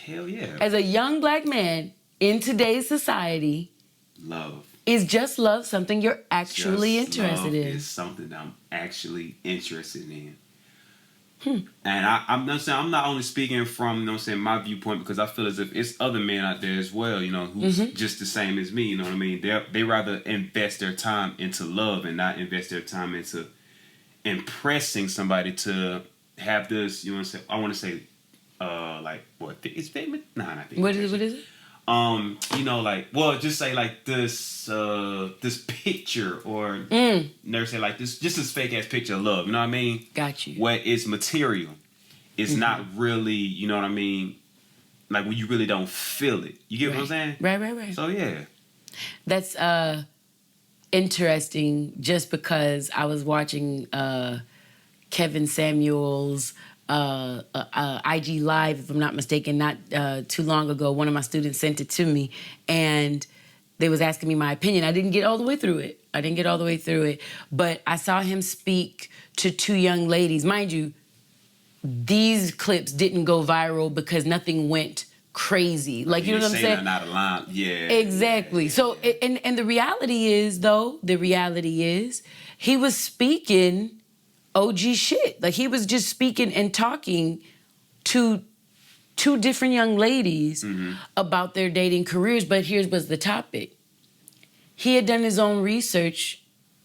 Hell yeah. As a young black man in today's society, love. Is just love something you're actually interested in? Is something I'm actually interested in. And I'm not only speaking from, my viewpoint, because I feel as if it's other men out there as well, who's just the same as me, you know what I mean? They rather invest their time into love and not invest their time into impressing somebody to have this, I want to say, like, what, it's famous? Nah, not famous. What is it? Just say like this picture, or never say like this, just this fake ass picture of love. You know what I mean? Got you. Where it's material, it's not really. You know what I mean? Like, when you really don't feel it. You get what I'm saying? Right. So yeah, that's interesting. Just because I was watching Kevin Samuel's IG Live, if I'm not mistaken, not too long ago. One of my students sent it to me, and they was asking me my opinion. I didn't get all the way through it. But I saw him speak to two young ladies. Mind you, these clips didn't go viral because nothing went crazy. Like, you know what I'm saying? Not aligned. Yeah. Exactly. Yeah. So, and the reality is, he was speaking OG shit. Like, he was just speaking and talking to two different young ladies about their dating careers. But here's what's the topic. He had done his own research,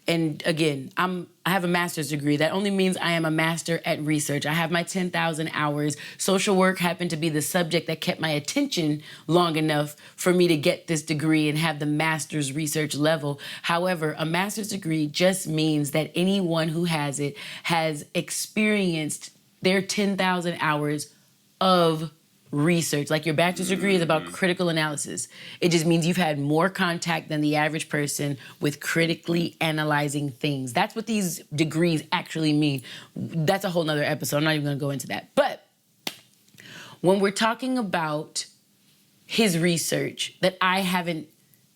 and again, I have a master's degree. That only means I am a master at research. I have my 10,000 hours. Social work happened to be the subject that kept my attention long enough for me to get this degree and have the master's research level. However, a master's degree just means that anyone who has it has experienced their 10,000 hours of research. Like, your bachelor's degree is about critical analysis. It just means you've had more contact than the average person with critically analyzing things. That's what these degrees actually mean. That's a whole nother episode. I'm not even gonna go into that. But when we're talking about his research that I haven't,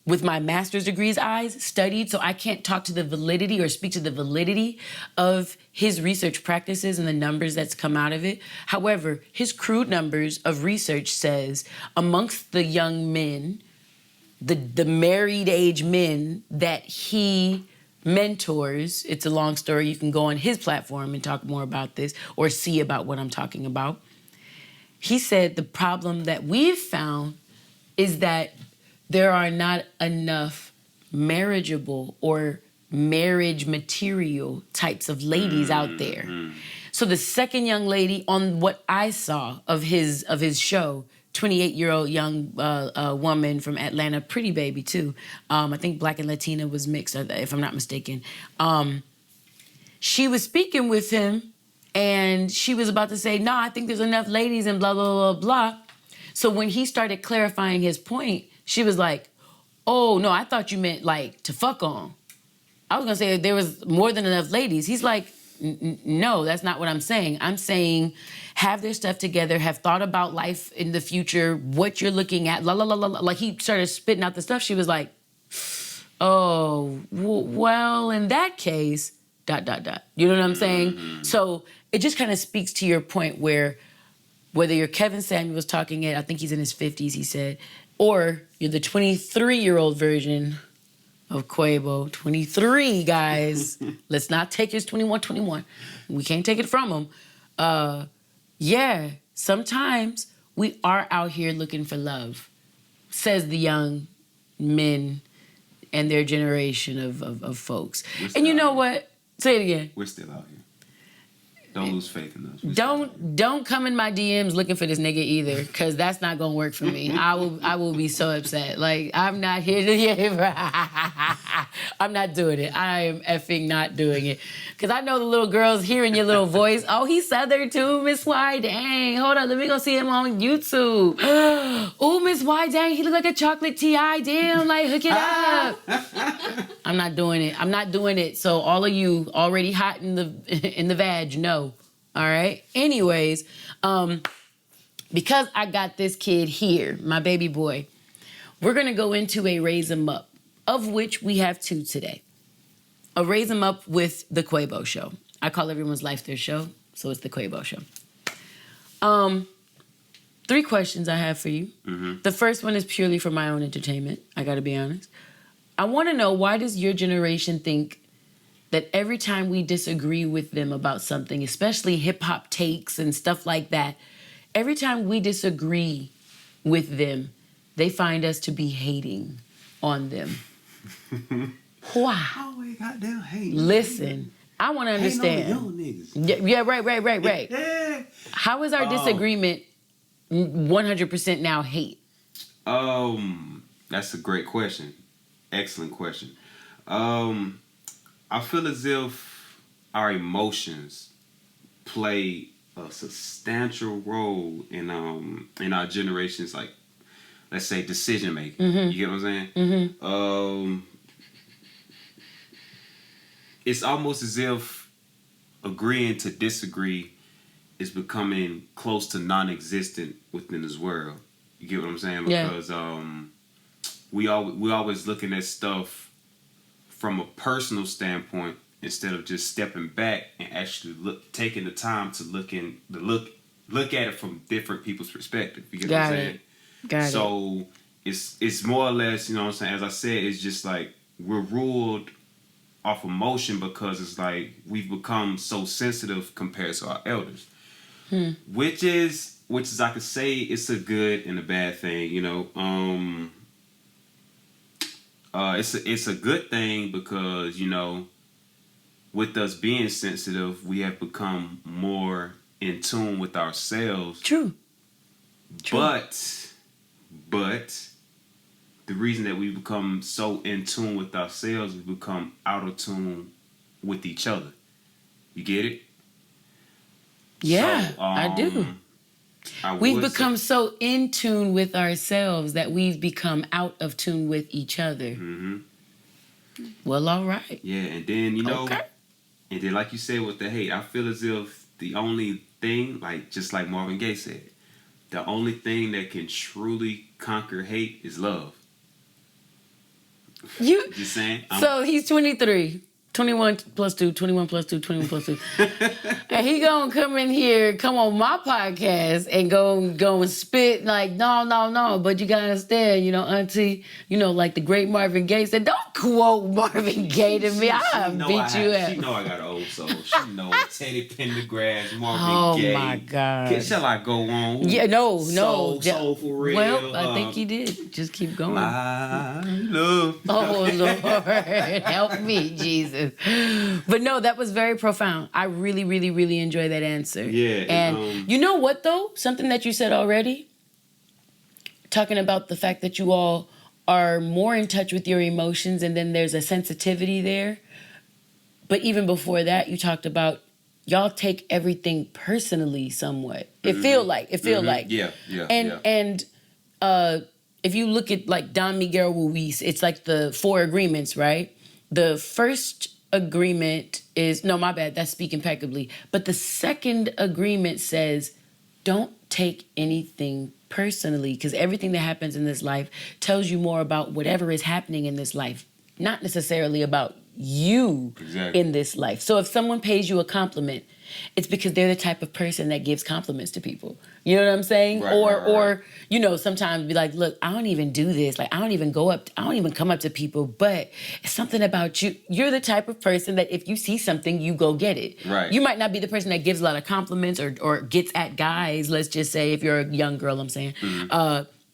with my master's degree's eyes, studied, so I can't talk to the validity or speak to the validity of his research practices and the numbers that's come out of it. However, his crude numbers of research says amongst the young men, the married age men that he mentors, it's a long story, you can go on his platform and talk more about this or see about what I'm talking about. He said the problem that we've found is that there are not enough marriageable or marriage material types of ladies out there. So the second young lady on what I saw of his show, 28-year-old young woman from Atlanta, pretty baby too. I think Black and Latina was mixed, if I'm not mistaken. She was speaking with him, and she was about to say, "No, I think there's enough ladies," and blah, blah, blah, blah. So when he started clarifying his point, she was like, "Oh, no, I thought you meant, like, to fuck on. I was going to say there was more than enough ladies." He's like, No, that's not what I'm saying. I'm saying have their stuff together, have thought about life in the future, what you're looking at, la la la la. Like he started spitting out the stuff. She was like, oh, well, in that case, ... You know what I'm saying? So it just kind of speaks to your point where whether you're Kevin Samuels talking it, I think he's in his 50s, he said, or you're the 23-year-old version of Quavo. 23, guys. Let's not take his 21. We can't take it from him. Yeah, sometimes we are out here looking for love, says the young men and their generation of folks. And you know what? Say it again. We're still out here. Don't lose faith in us. Don't come in my DMs looking for this nigga either, because that's not gonna work for me. I will be so upset. Like, I'm not here to I'm not doing it. I am effing not doing it. Because I know the little girls hearing your little voice. Oh, he's Southern too, Miss Y. Dang. Hold on, let me go see him on YouTube. Oh, Miss Y. Dang, he look like a chocolate T.I. Damn, like, hook it up. I'm not doing it. I'm not doing it. So all of you already hot in the vag, no. All right. Anyways, because I got this kid here, my baby boy, we're going to go into a Raise 'em Up, of which we have 2 today. A Raise 'em Up with the Quavo Show. I call everyone's life their show, so it's the Quavo Show. 3 questions I have for you. Mm-hmm. The first one is purely for my own entertainment. I got to be honest. I want to know, why does your generation think that every time we disagree with them about something, especially hip-hop takes and stuff like that, every time we disagree with them, they find us to be hating on them? Why? Always goddamn hate. Listen, I want to understand. Hating on the young niggas. Yeah, right. Yeah. How is our disagreement 100% now hate? That's a great question. Excellent question. I feel as if our emotions play a substantial role in our generation's, like, let's say, decision making. Mm-hmm. You get what I'm saying? Mm-hmm. It's almost as if agreeing to disagree is becoming close to non-existent within this world. You get what I'm saying? Because we always looking at stuff from a personal standpoint instead of just stepping back and actually taking the time to look at it from different people's perspective. You get what I'm saying? Got it. So it's more or less, you know what I'm saying, as I said, it's just like we're ruled off emotion because it's like we've become so sensitive compared to our elders. Which is I could say it's a good and a bad thing, you know. It's a good thing because, you know, with us being sensitive, we have become more in tune with ourselves. True. But the reason that we become so in tune with ourselves, we become out of tune with each other. You get it? Yeah, so, I do. We've become so in tune with ourselves that we've become out of tune with each other. Mm-hmm. Well, all right. Yeah, and then, you know, and then like you said with the hate, I feel as if the only thing, like just like Marvin Gaye said, the only thing that can truly conquer hate is love. Just saying. So he's 23. 21 plus 2, 21 plus 2, 21 plus 2. And he gonna come on my podcast and go and spit like, no. But you gotta understand, you know, Auntie, you know, like the great Marvin Gaye said, don't quote Marvin Gaye to me. I'll beat you up. She know I got an old soul. She know Teddy Pendergrass, Marvin Gaye. Oh my God. Shall I go on? Yeah, no. Soul for real. Well, I think he did. Just keep going. My love. Oh Lord, help me, Jesus. But no, that was very profound. I really, really, really enjoy that answer. Yeah. And you know what, though? Something that you said already, talking about the fact that you all are more in touch with your emotions and then there's a sensitivity there. But even before that, you talked about y'all take everything personally somewhat. It feel like. Yeah. And if you look at like Don Miguel Ruiz, it's like the 4 agreements, right? The first agreement is, no, my bad, that's speak impeccably. But the second agreement says, don't take anything personally, because everything that happens in this life tells you more about whatever is happening in this life, not necessarily about you in this life. So if someone pays you a compliment, it's because they're the type of person that gives compliments to people. You know what I'm saying? Right, or you know, sometimes be like, look, I don't even do this. Like, I don't even come up to people, but it's something about you. You're the type of person that if you see something, you go get it. Right. You might not be the person that gives a lot of compliments or gets at guys, let's just say, if you're a young girl, I'm saying.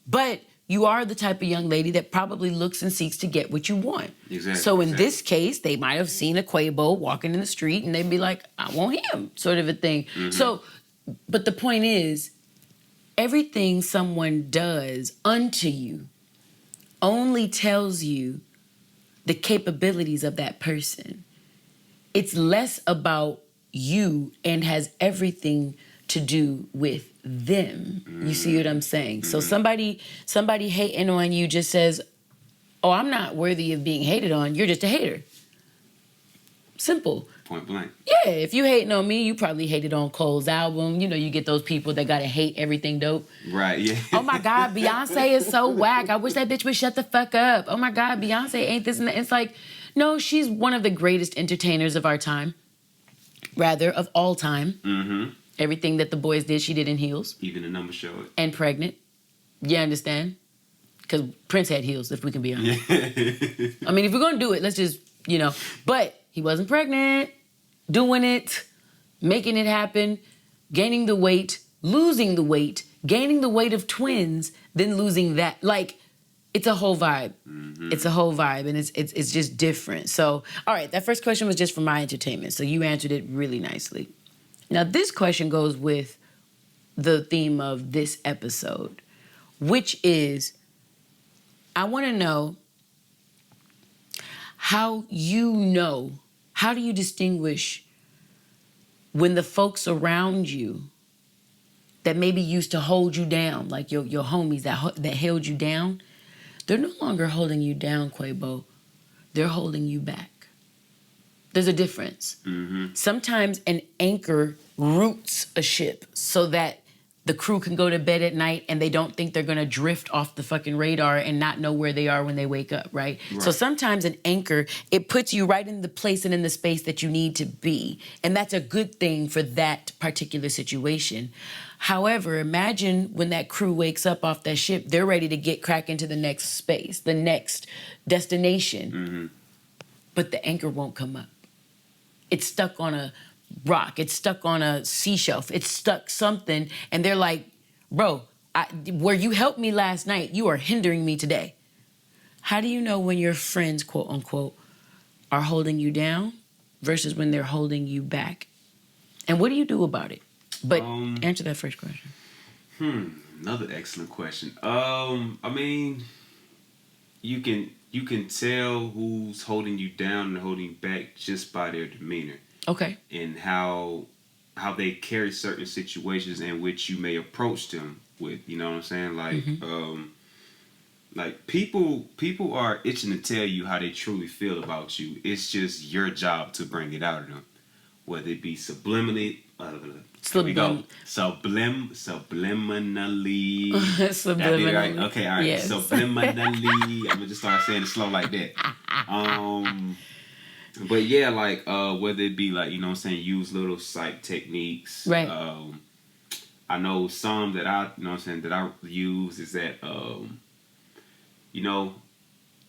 But you are the type of young lady that probably looks and seeks to get what you want. Exactly. So in this case, they might have seen a Quavo walking in the street and they'd be like, I want him, sort of a thing. So, but the point is, everything someone does unto you only tells you the capabilities of that person. It's less about you and has everything to do with them. You see what I'm saying? So somebody hating on you just says, oh, I'm not worthy of being hated on. You're just a hater. Simple. Point blank. Yeah, if you hating on me, you probably hated on Cole's album. You know, you get those people that gotta hate everything dope. Right, yeah. Oh my God, Beyonce is so whack. I wish that bitch would shut the fuck up. Oh my God, Beyonce ain't this and that. It's like, no, she's one of the greatest entertainers of our time. Rather, of all time. Everything that the boys did, she did in heels. Even the numbers show it. And pregnant. You understand? Because Prince had heels, if we can be honest. I mean, if we're going to do it, let's just, you know. But he wasn't pregnant, doing it, making it happen, gaining the weight, losing the weight, gaining the weight of twins, then losing that. Like, it's a whole vibe. It's a whole vibe, and it's just different. So, all right, that first question was just for my entertainment. So you answered it really nicely. Now, this question goes with the theme of this episode, which is, I want to know how do you distinguish when the folks around you that maybe used to hold you down, like your homies that held you down, they're no longer holding you down, Quavo. They're holding you back. There's a difference. Sometimes an anchor roots a ship so that the crew can go to bed at night and they don't think they're going to drift off the fucking radar and not know where they are when they wake up, right? So sometimes an anchor, it puts you right in the place and in the space that you need to be. And that's a good thing for that particular situation. However, imagine when that crew wakes up off that ship, they're ready to get crack into the next space, the next destination. But the anchor won't come up. It's stuck on a rock. It's stuck on a seashelf. It's stuck something. And they're like, bro, where you helped me last night, you are hindering me today. How do you know when your friends, quote unquote, are holding you down versus when they're holding you back? And what do you do about it? But answer that first question. Another excellent question. I mean, you can tell who's holding you down and holding you back just by their demeanor. Okay. And how they carry certain situations in which you may approach them with. You know what I'm saying? Like, like people are itching to tell you how they truly feel about you. It's just your job to bring it out of them, whether it be subliminally. Subliminally. Subliminally. Right? Okay, all right. Yes. Subliminally. I'm gonna just start saying it slow like that. But yeah, like whether it be like, you know what I'm saying, use little psych techniques. Right. I know some that I use is that you know,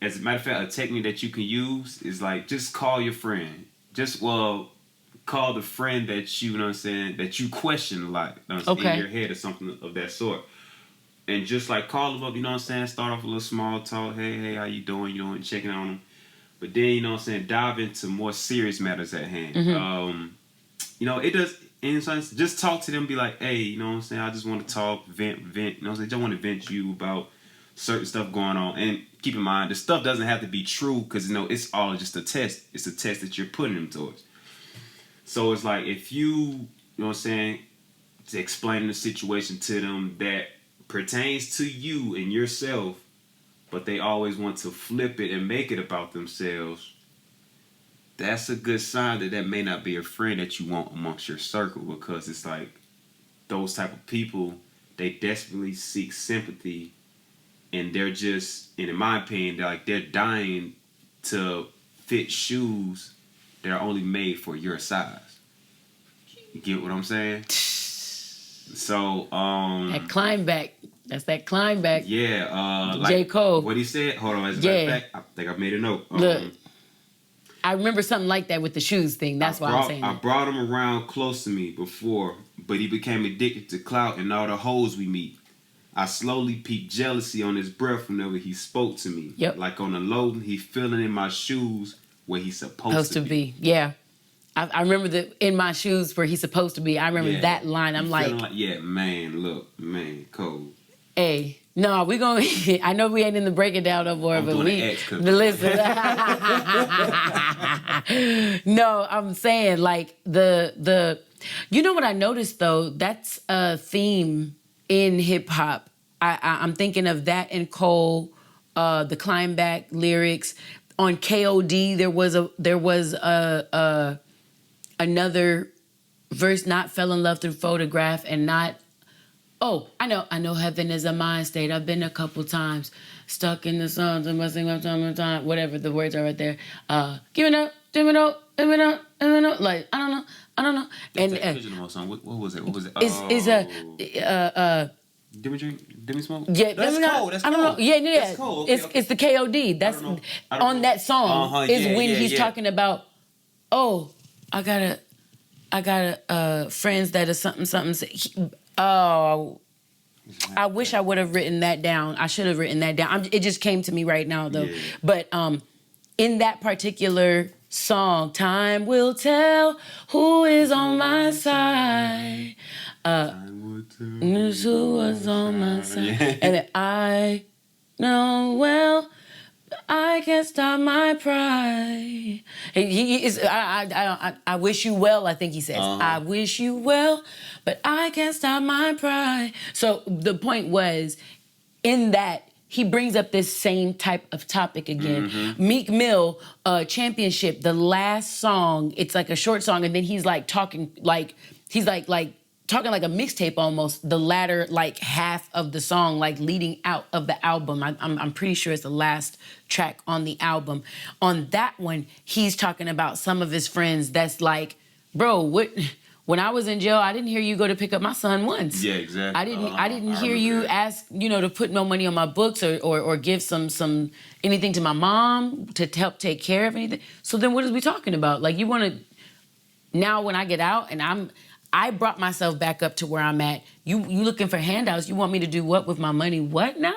as a matter of fact, a technique that you can use is like just call your friend. Call the friend that you know what I'm saying, that you question a lot in your head or something of that sort. And just like call them up, you know what I'm saying, start off a little small talk, hey, how you doing, you know, and checking on them. But then, you know what I'm saying, dive into more serious matters at hand. You know, it does, in a sense, just talk to them, be like, hey, you know what I'm saying, I just want to talk, vent, you know what I'm saying, just want to vent you about certain stuff going on. And keep in mind, the stuff doesn't have to be true because, you know, it's all just a test. It's a test that you're putting them towards. So it's like if you know what I'm saying, to explain the situation to them that pertains to you and yourself, but they always want to flip it and make it about themselves, that's a good sign that may not be a friend that you want amongst your circle, because it's like those type of people, they desperately seek sympathy, and they're just, and in my opinion, they're dying to fit shoes that are only made for your size. You get what I'm saying? So that climb back. That's that climb back. Yeah, J. Cole. What he said. Hold on, as a matter of fact, I think I made a note. Look, I remember something like that with the shoes thing. That's why I'm saying I that. brought him around close to me before, but he became addicted to clout and all the hoes we meet. I slowly peeped jealousy on his breath whenever he spoke to me. Yep. Like on the low, he feeling in my shoes where he's supposed to be. Yeah. I remember the in my shoes where he's supposed to be. I remember that line. I'm like, yeah, man, look, man, Cole. Hey, no, we gonna. I know we ain't in the breaking down no more, but we listen. No, I'm saying like the. You know what I noticed though? That's a theme in hip hop. I'm thinking of that in Cole, the climb back lyrics. On KOD, there was another verse, not fell in love through photograph, and not. Oh, I know heaven is a mind state. I've been a couple times. Stuck in the sun, and messing up time, whatever the words are right there. Give it up. Like, I don't know. That's and that original song. What was it? Give me drink, give me smoke. Yeah, that's cold. That's I don't know. Yeah. That's cold. Okay, it's the KOD. That's on that song when he's talking about. Oh, I got friends that are something. Oh, I wish I would have written that down. I should have written that down. It just came to me right now, though. Yeah. But in that particular song, time will tell who is on my side. Who was on my side. Yeah. And I know well, I can't stop my pride. He is. I wish you well. I think he says. I wish you well, but I can't stop my pride. So the point was, in that he brings up this same type of topic again. Mm-hmm. Meek Mill, Championship. The last song. It's like a short song, and then he's like talking like he's like. Talking like a mixtape almost, the latter like half of the song, like leading out of the album. I'm pretty sure it's the last track on the album. On that one, he's talking about some of his friends that's like, bro, what? When I was in jail, I didn't hear you go to pick up my son once. Yeah, exactly. I didn't hear you ask, to put no money on my books or give some anything to my mom to help take care of anything. So then what is we talking about? Like you want to, now when I get out and I brought myself back up to where I'm at. You looking for handouts? You want me to do what with my money? What now?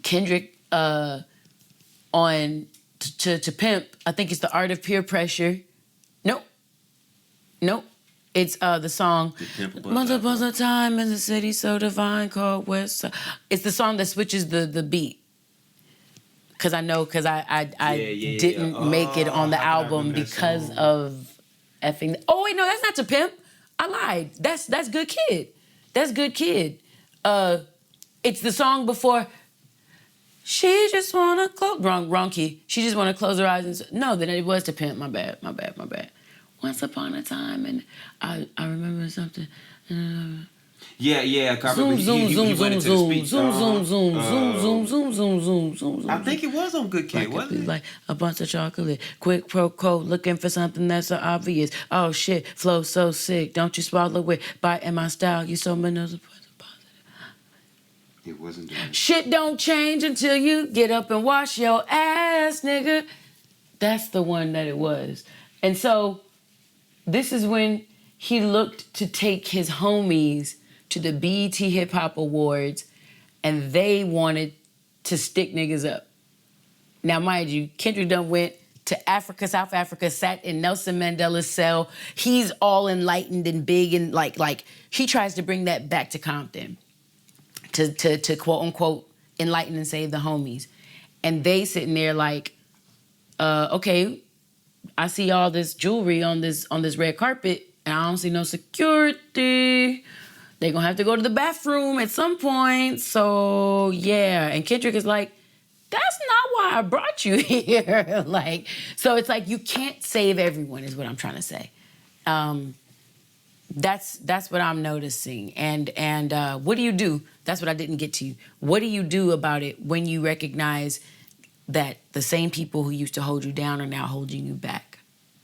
Kendrick on to Pimp. I think it's The Art of Peer Pressure. Nope. It's the song. Once upon a time in the city so divine called West Side. It's the song that switches the beat. Because I didn't make it on the album because of effing. Oh wait, no, that's not To Pimp. I lied. That's Good Kid. That's Good Kid. It's the song before. She just wanna close. Wrong key. She just wanna close her eyes and no. Then it was To Pimp. My bad. Once upon a time, and I remember something. Yeah. Zoom. I think it was on Good Kid, wasn't it? Like a bunch of chocolate, quick pro quote, looking for something that's so obvious. Oh shit, flow so sick, don't you swallow it? Biting my style, you so positive. It wasn't that. Shit don't change until you get up and wash your ass, nigga. That's the one that it was. And so, this is when he looked to take his homies to the BET Hip Hop Awards, and they wanted to stick niggas up. Now, mind you, Kendrick done went to Africa, South Africa, sat in Nelson Mandela's cell. He's all enlightened and big, and like he tries to bring that back to Compton to quote unquote enlighten and save the homies. And they sitting there like, okay, I see all this jewelry on this red carpet, and I don't see no security. They're gonna have to go to the bathroom at some point. So yeah, and Kendrick is like, that's not why I brought you here. Like, so it's like you can't save everyone, is what I'm trying to say. That's what I'm noticing. And what do you do? That's what I didn't get to you. What do you do about it when you recognize that the same people who used to hold you down are now holding you back?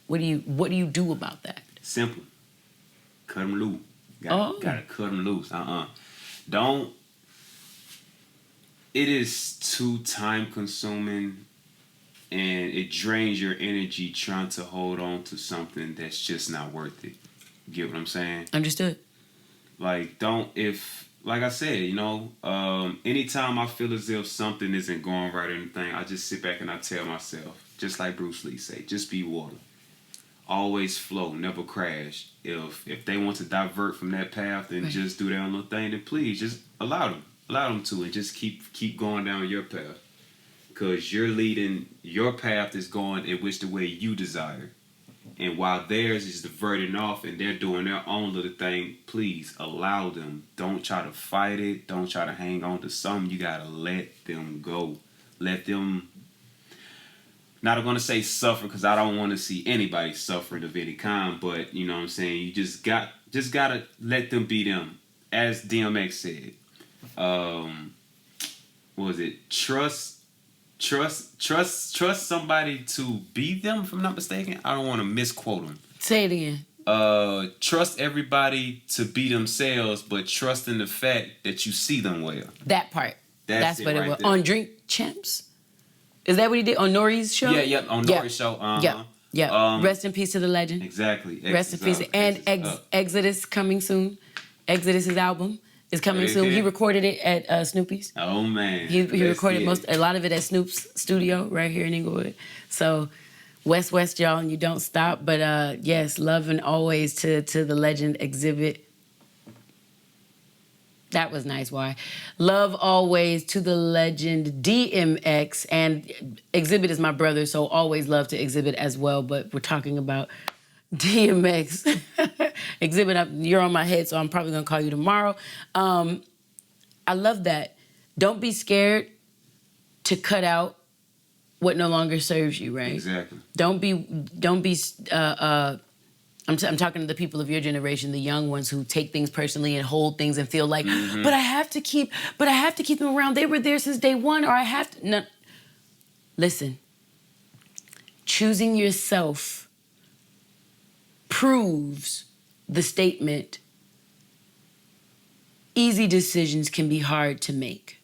What do you do about that? Simple. Cut them loose. Gotta cut them loose. Don't. It is too time consuming, and it drains your energy trying to hold on to something that's just not worth it. You get what I'm saying? Understood. Like, like I said, anytime I feel as if something isn't going right or anything, I just sit back and I tell myself, just like Bruce Lee say, just be water. Always flow, never crash. If they want to divert from that path and just do their own little thing, then please just allow them to, and just keep going down your path, because you're leading, your path is going in which the way you desire, and while theirs is diverting off and they're doing their own little thing, please allow them. Don't try to fight it. Don't try to hang on to something. You gotta let them go. Let them. Not going to say suffer, because I don't want to see anybody suffering of any kind, but you know what I'm saying, you just gotta let them be them. As DMX said, what was it? Trust somebody to be them, if I'm not mistaken. I don't want to misquote them. Say it again. Trust everybody to be themselves, but trust in the fact that you see them well. That part. That's what it was. There. On Drink Champs? Is that what he did on Nori's show? Yeah, on Nori's show. Yeah. Rest in peace to the legend. Exactly. Rest in peace. And Exodus coming soon. Exodus' album is coming soon. He recorded it at Snoopy's. Oh man. He recorded a lot of it at Snoop's studio right here in Inglewood. So West, y'all, and you don't stop. But yes, love and always to the legend Exhibit. That was nice, Why? Love always to the legend DMX, and Exhibit is my brother, so always love to Exhibit as well, but we're talking about DMX. Exhibit, you're on my head, so I'm probably going to call you tomorrow. I love that. Don't be scared to cut out what no longer serves you, right? Exactly. Don't be I'm talking to the people of your generation, the young ones who take things personally and hold things and feel like, but I have to keep them around. They were there since day one, or I have to. No. Listen, choosing yourself proves the statement, easy decisions can be hard to make.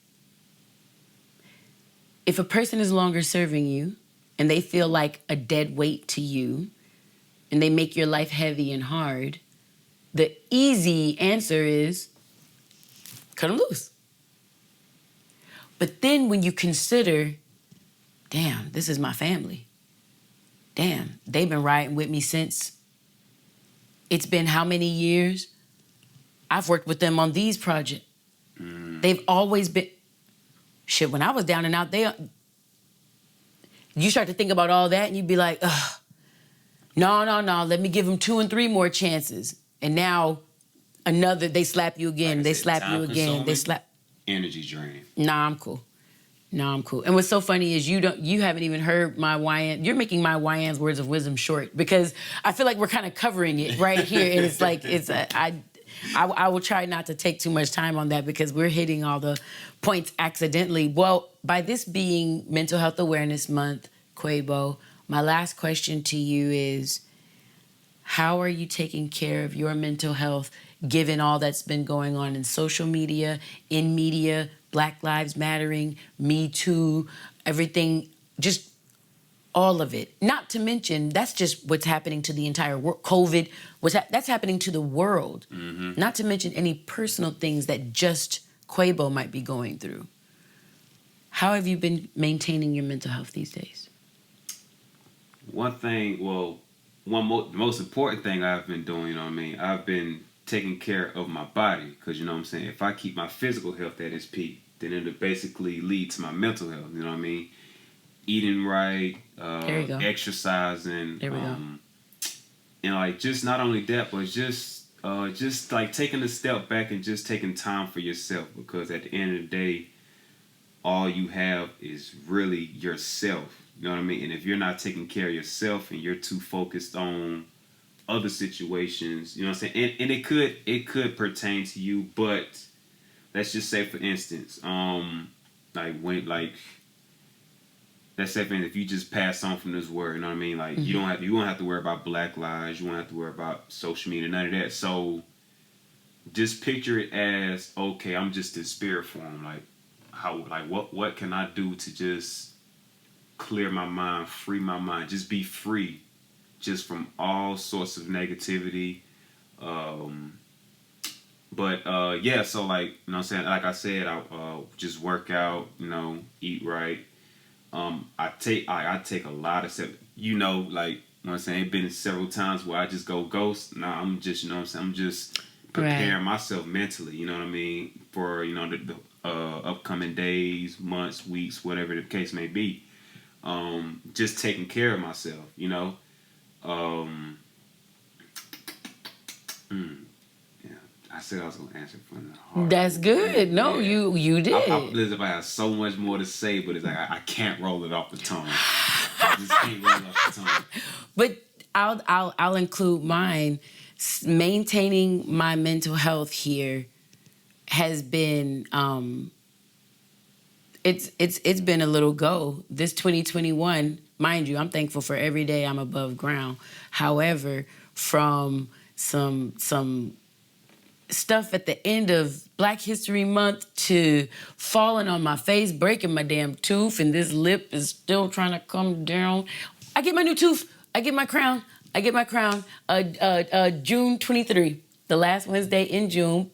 If a person is longer serving you and they feel like a dead weight to you, and they make your life heavy and hard, the easy answer is cut them loose. But then when you consider, damn, this is my family. Damn, they've been riding with me since. It's been how many years? I've worked with them on these projects. They've always been, shit, when I was down and out, you start to think about all that and you'd be like, ugh. No, let me give them 2 and 3 more chances. And now they slap you again, they slap you again, they slap. Energy drain. Nah, I'm cool. And what's so funny is you haven't even heard my Wyann. You're making my Wyann's words of wisdom short, because I feel like we're kind of covering it right here. And it's like, I will try not to take too much time on that, because we're hitting all the points accidentally. Well, by this being Mental Health Awareness Month, Quavo, my last question to you is, how are you taking care of your mental health given all that's been going on in social media, in media, Black Lives Mattering, Me Too, everything, just all of it? Not to mention, that's just what's happening to the entire world. COVID, that's happening to the world. Not to mention any personal things that just Quavo might be going through. How have you been maintaining your mental health these days? The most important thing I've been doing, you know what I mean? I've been taking care of my body, because, you know what I'm saying, if I keep my physical health at its peak, then it'll basically lead to my mental health, you know what I mean? Eating right, exercising, there we go. And like, just not only that, but just like taking a step back and just taking time for yourself, because at the end of the day, all you have is really yourself. You know what I mean? And if you're not taking care of yourself and you're too focused on other situations, you know what I'm saying? And it could pertain to you, but let's just say, for instance, let's say, for instance, if you just pass on from this world, you know what I mean? Like, you won't have to worry about Black lives, you won't have to worry about social media, none of that. So just picture it as, okay, I'm just in spirit form. What can I do to just clear my mind, free my mind, just be free, just from all sorts of negativity. Yeah, so like, you know what I'm saying? Like I said, I just work out, you know, eat right. I take a lot of steps, you know, like, you know what I'm saying? It's been several times where I just go ghost. Now I'm just, you know what I'm saying? I'm just preparing myself mentally, you know what I mean? For, you know, the upcoming days, months, weeks, whatever the case may be. Just taking care of myself, you know? I said I was going to answer from the heart. That's good. No, yeah. you did. Listen, I have so much more to say, but it's like I can't roll it off the tongue. I just can't roll it off the tongue. But I'll include mine. Maintaining my mental health here has been it's been a little go. This 2021, mind you, I'm thankful for every day I'm above ground. However, from some stuff at the end of Black History Month to falling on my face, breaking my damn tooth, and this lip is still trying to come down. I get my new tooth. I get my crown. June 23, the last Wednesday in June.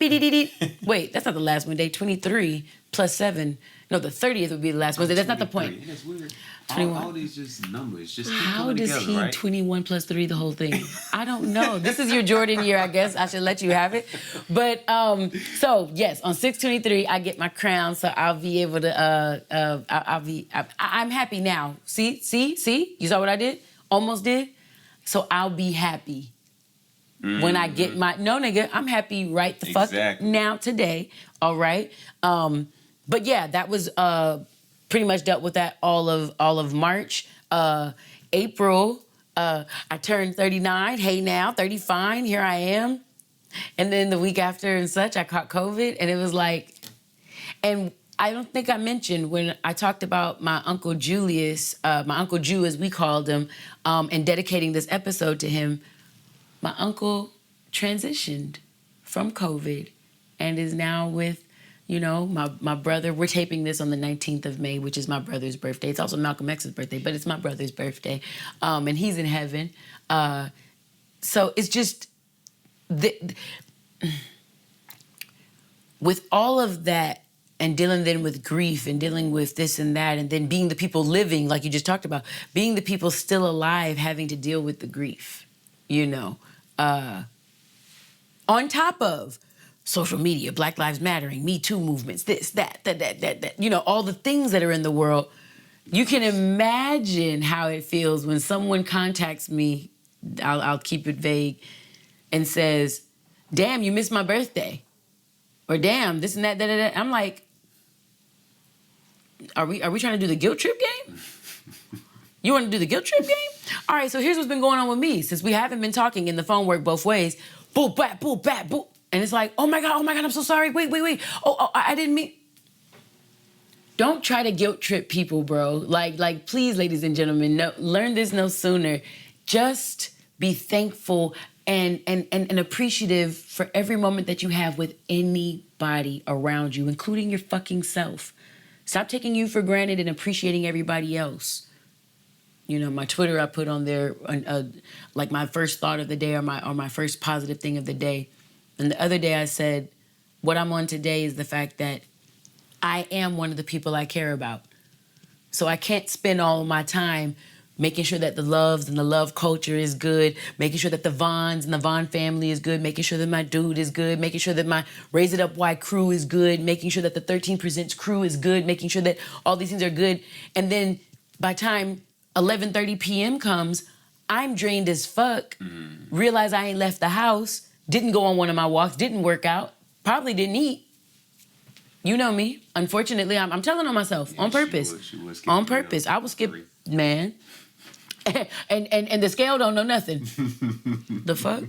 Wait, that's not the last Wednesday. 23 plus 7. No, the 30th would be the last Wednesday. That's not the point. That's weird. 21. All these just numbers. Just how does together, he right? 21 plus 3 the whole thing? I don't know. This is your Jordan year, I guess. I should let you have it. But so yes, on 6/23 I get my crown, so I'll be able to. I'm happy now. See. You saw what I did? Almost did. So I'll be happy when I get my nigga. I'm happy right the fuck now today. All right. But yeah, that was pretty much dealt with that all of March. April, I turned 39. Hey now, 30 fine. Here I am. And then the week after and such, I caught COVID, and it was like, and I don't think I mentioned when I talked about my Uncle Julius, my Uncle Jew as we called him, and dedicating this episode to him. My uncle transitioned from COVID and is now with, you know, my brother. We're taping this on the 19th of May, which is my brother's birthday. It's also Malcolm X's birthday, but it's my brother's birthday. And he's in heaven. So it's just, with all of that, and dealing then with grief and dealing with this and that, and then being the people living, like you just talked about, being the people still alive, having to deal with the grief, you know, on top of social media, Black Lives Mattering, Me Too movements, this, that, you know, all the things that are in the world. You can imagine how it feels when someone contacts me, I'll keep it vague, and says, damn, you missed my birthday. Or damn, this and that, that. I'm like, are we trying to do the guilt trip game? You want to do the guilt trip game? All right, so here's what's been going on with me. Since we haven't been talking and the phone worked both ways, boop, bat, boop, bat, boop. And it's like, oh my God, I'm so sorry. Wait. Oh, I didn't mean. Don't try to guilt trip people, bro. Like, please, ladies and gentlemen, learn this no sooner. Just be thankful and appreciative for every moment that you have with anybody around you, including your fucking self. Stop taking you for granted and appreciating everybody else. You know, my Twitter, I put on there like my first thought of the day or my first positive thing of the day. And the other day I said, what I'm on today is the fact that I am one of the people I care about. So I can't spend all of my time making sure that the loves and the love culture is good, making sure that the Vons and the Von family is good, making sure that my dude is good, making sure that my Raise It Up Y crew is good, making sure that the 13 Presents crew is good, making sure that all these things are good. And then by time 11:30 p.m. comes, I'm drained as fuck, realize I ain't left the house, didn't go on one of my walks, didn't work out, probably didn't eat. You know me. Unfortunately, I'm telling on myself on purpose. She was On purpose. I will skip, man. and the scale don't know nothing. The fuck?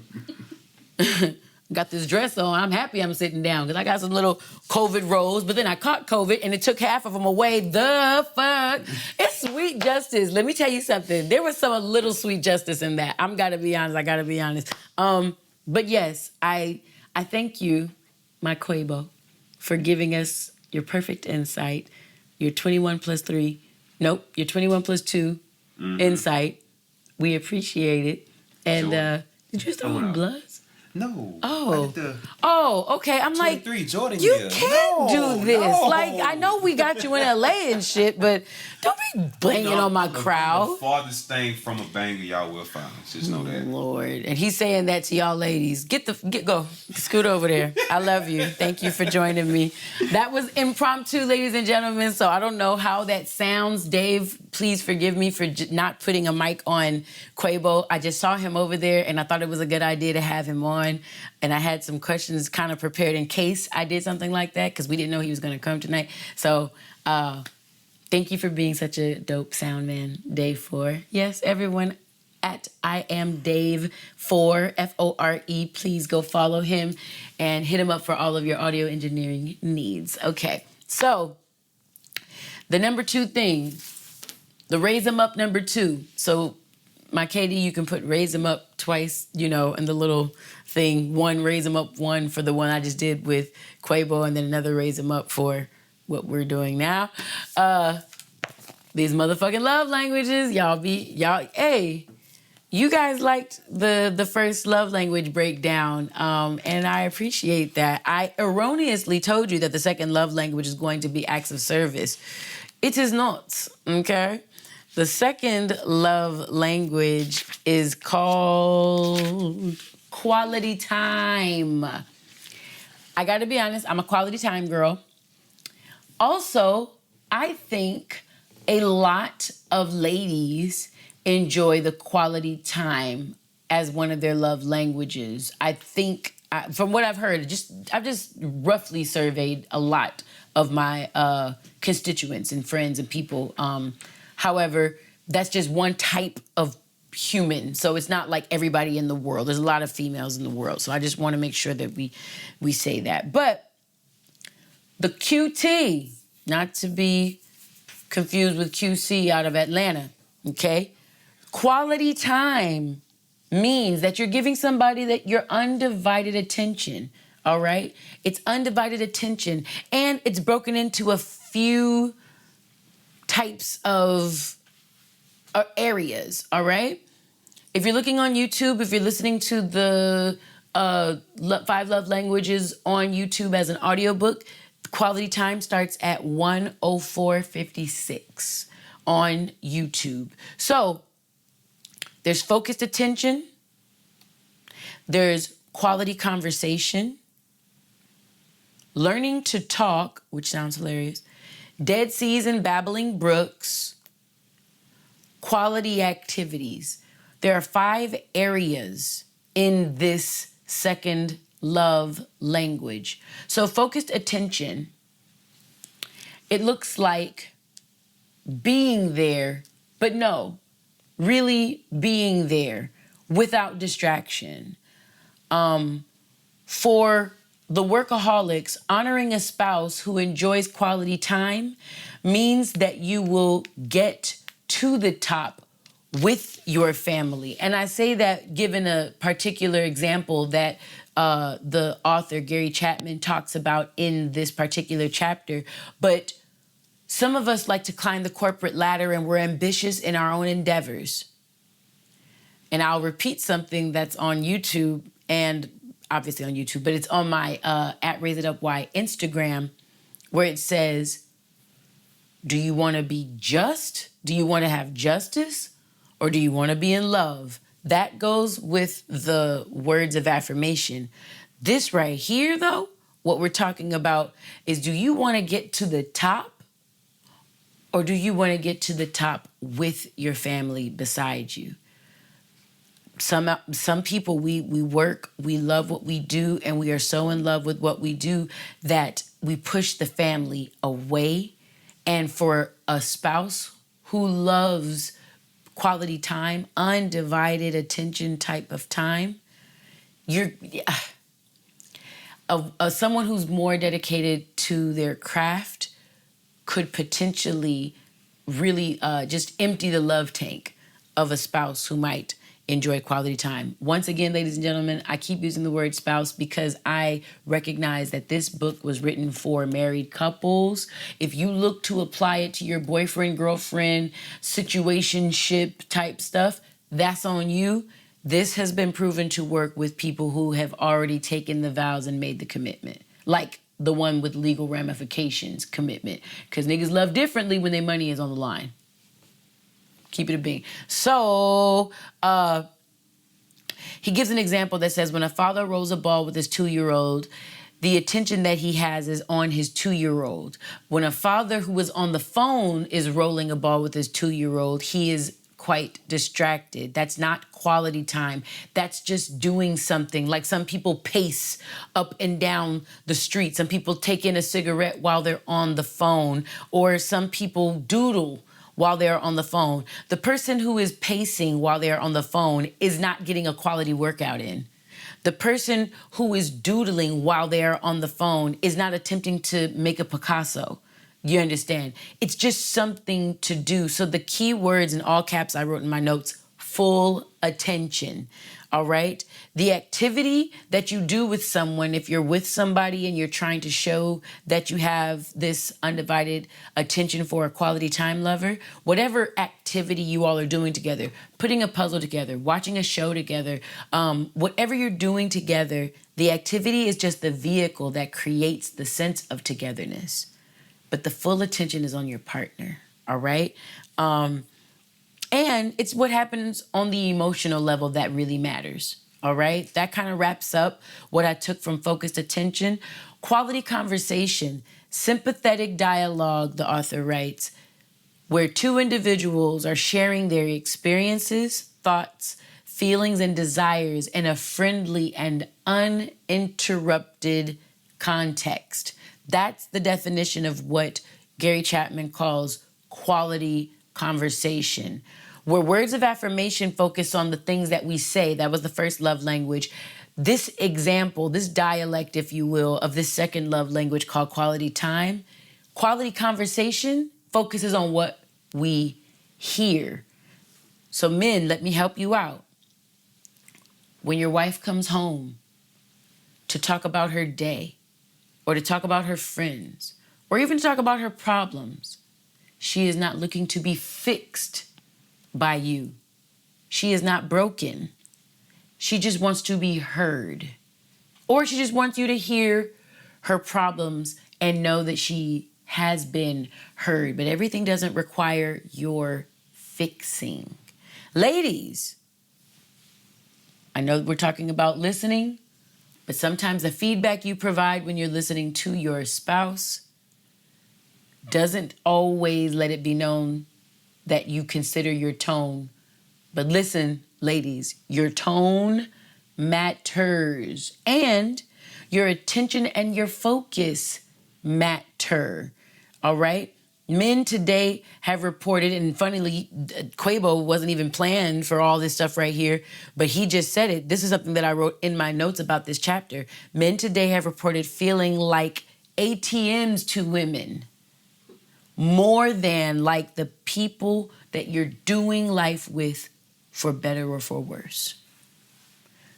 Got this dress on. I'm happy I'm sitting down because I got some little COVID rolls, but then I caught COVID and it took half of them away. The fuck? It's sweet justice. Let me tell you something. There was some little sweet justice in that. I gotta be honest. But yes, I thank you, my Quavo, for giving us your perfect insight, your 21 plus 3, nope, your 21 plus 2 insight. We appreciate it. And did you throw in bloods? No. Oh, okay. I'm like, Jordan you year. can't do this. No. Like, I know we got you in LA and shit, but don't be banging on my crowd. The farthest thing from a banger y'all will find. Just know that. Lord. And he's saying that to y'all ladies. Go. Scoot over there. I love you. Thank you for joining me. That was impromptu, ladies and gentlemen, so I don't know how that sounds. Dave, please forgive me for not putting a mic on Quavo. I just saw him over there, and I thought it was a good idea to have him on. And I had some questions kind of prepared in case I did something like that because we didn't know he was going to come tonight. So thank you for being such a dope sound man, Dave 4. Yes, everyone at I am Dave 4, F-O-R-E. Please go follow him and hit him up for all of your audio engineering needs. Okay, so the number 2 thing, the raise 'em up number 2. So my KD, you can put raise 'em up twice, in the little thing. One, raise 'em up, one for the one I just did with Quavo, and then another raise 'em up for what we're doing now. These motherfucking love languages, hey, you guys liked the first love language breakdown, and I appreciate that. I erroneously told you that the second love language is going to be acts of service. It is not, okay? The second love language is called quality time. I gotta be honest, I'm a quality time girl. Also, I think a lot of ladies enjoy the quality time as one of their love languages. I think, from what I've heard, I've just roughly surveyed a lot of my constituents and friends and people. However, that's just one type of human. So it's not like everybody in the world. There's a lot of females in the world. So I just want to make sure that we say that. But the QT, not to be confused with QC out of Atlanta, okay? Quality time means that you're giving somebody that your undivided attention, all right? It's undivided attention, and it's broken into a few types of areas, all right? If you're looking on YouTube, if you're listening to the 5 Love Languages on YouTube as an audiobook, quality time starts at 1:04:56 on YouTube. So there's focused attention, there's quality conversation, learning to talk, which sounds hilarious, Dead Seas and Babbling Brooks, quality activities. There are 5 areas in this second love language. So focused attention, it looks like being there, but no, really being there without distraction. For the workaholics, honoring a spouse who enjoys quality time means that you will get to the top with your family. And I say that given a particular example that the author Gary Chapman talks about in this particular chapter. But some of us like to climb the corporate ladder and we're ambitious in our own endeavors. And I'll repeat something that's on YouTube, and obviously on YouTube, but it's on my at Raise It Up Y Instagram, where it says, do you want to be just? Do you want to have justice? Or do you want to be in love? That goes with the words of affirmation. This right here, though, what we're talking about is, do you want to get to the top? Or do you want to get to the top with your family beside you? some people, we work, we love what we do, and we are so in love with what we do that we push the family away. And for a spouse who loves quality time, undivided attention type of time, you're someone who's more dedicated to their craft could potentially really just empty the love tank of a spouse who might enjoy quality time. Once again, ladies and gentlemen, I keep using the word spouse because I recognize that this book was written for married couples. If you look to apply it to your boyfriend, girlfriend, situationship type stuff, that's on you. This has been proven to work with people who have already taken the vows and made the commitment. Like the one with legal ramifications commitment. Because niggas love differently when their money is on the line. Keep it a bean. So, he gives an example that says when a father rolls a ball with his 2-year-old, the attention that he has is on his 2-year-old. When a father who is on the phone is rolling a ball with his 2-year-old, he is quite distracted. That's not quality time. That's just doing something. Like some people pace up and down the street. Some people take in a cigarette while they're on the phone, or some people doodle while they're on the phone. The person who is pacing while they're on the phone is not getting a quality workout in. The person who is doodling while they're on the phone is not attempting to make a Picasso. You understand? It's just something to do. So the key words in all caps I wrote in my notes, full attention. All right? The activity that you do with someone, if you're with somebody and you're trying to show that you have this undivided attention for a quality time lover, whatever activity you all are doing together, putting a puzzle together, watching a show together, whatever you're doing together, the activity is just the vehicle that creates the sense of togetherness. But the full attention is on your partner, all right? And it's what happens on the emotional level that really matters, all right? That kind of wraps up what I took from focused attention. Quality conversation, sympathetic dialogue, the author writes, where two individuals are sharing their experiences, thoughts, feelings, and desires in a friendly and uninterrupted context. That's the definition of what Gary Chapman calls quality conversation, where words of affirmation focus on the things that we say. That was the first love language. This example, this dialect, if you will, of this second love language called quality time, quality conversation focuses on what we hear. So men, let me help you out. When your wife comes home to talk about her day, or to talk about her friends, or even to talk about her problems, she is not looking to be fixed by you. She is not broken. She just wants to be heard. Or she just wants you to hear her problems and know that she has been heard. But everything doesn't require your fixing. Ladies, I know we're talking about listening, but sometimes the feedback you provide when you're listening to your spouse doesn't always let it be known that you consider your tone. But listen, ladies, your tone matters. And your attention and your focus matter. All right? Men today have reported, and funnily, Quavo wasn't even planned for all this stuff right here, but he just said it. This is something that I wrote in my notes about this chapter. Men today have reported feeling like ATMs to women, more than like the people that you're doing life with, for better or for worse.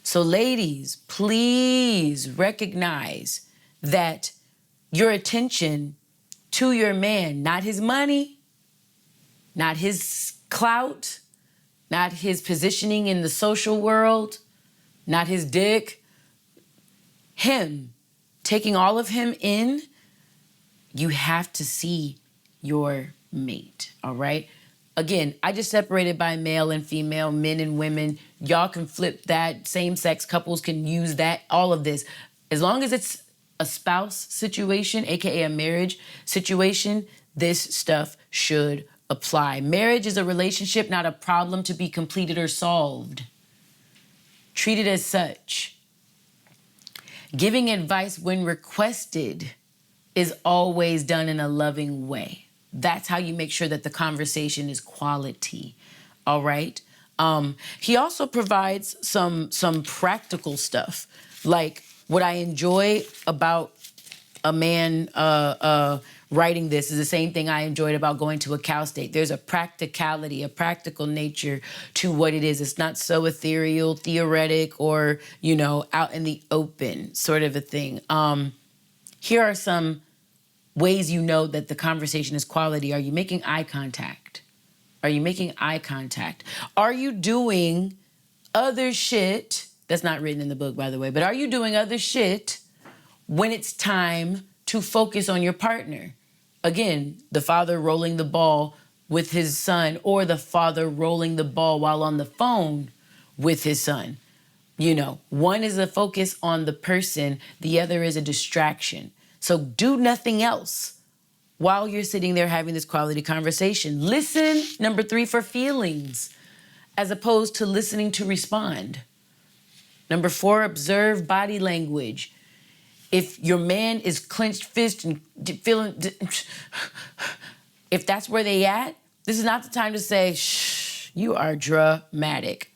So ladies, please recognize that your attention to your man, not his money, not his clout, not his positioning in the social world, not his dick, him, taking all of him in, you have to see your mate, all right? Again, I just separated by male and female, men and women. Y'all can flip that. Same-sex couples can use that, all of this. As long as it's a spouse situation, aka a marriage situation, this stuff should apply. Marriage is a relationship, not a problem to be completed or solved. Treat it as such. Giving advice when requested is always done in a loving way. That's how you make sure that the conversation is quality. All right. He also provides some practical stuff, like what I enjoy about a man writing this is the same thing I enjoyed about going to a Cal State. There's a practicality, a practical nature to what it is. It's not so ethereal, theoretic, or, out in the open sort of a thing. Here are some ways you know that the conversation is quality. Are you making eye contact? Are you making eye contact? Are you doing other shit? That's not written in the book, by the way, but are you doing other shit when it's time to focus on your partner? Again, the father rolling the ball with his son, or the father rolling the ball while on the phone with his son. One is a focus on the person, the other is a distraction. So do nothing else while you're sitting there having this quality conversation. Listen, number 3, for feelings, as opposed to listening to respond. Number 4, observe body language. If your man is clenched fist and feeling, if that's where they at, this is not the time to say, shh, you are dramatic.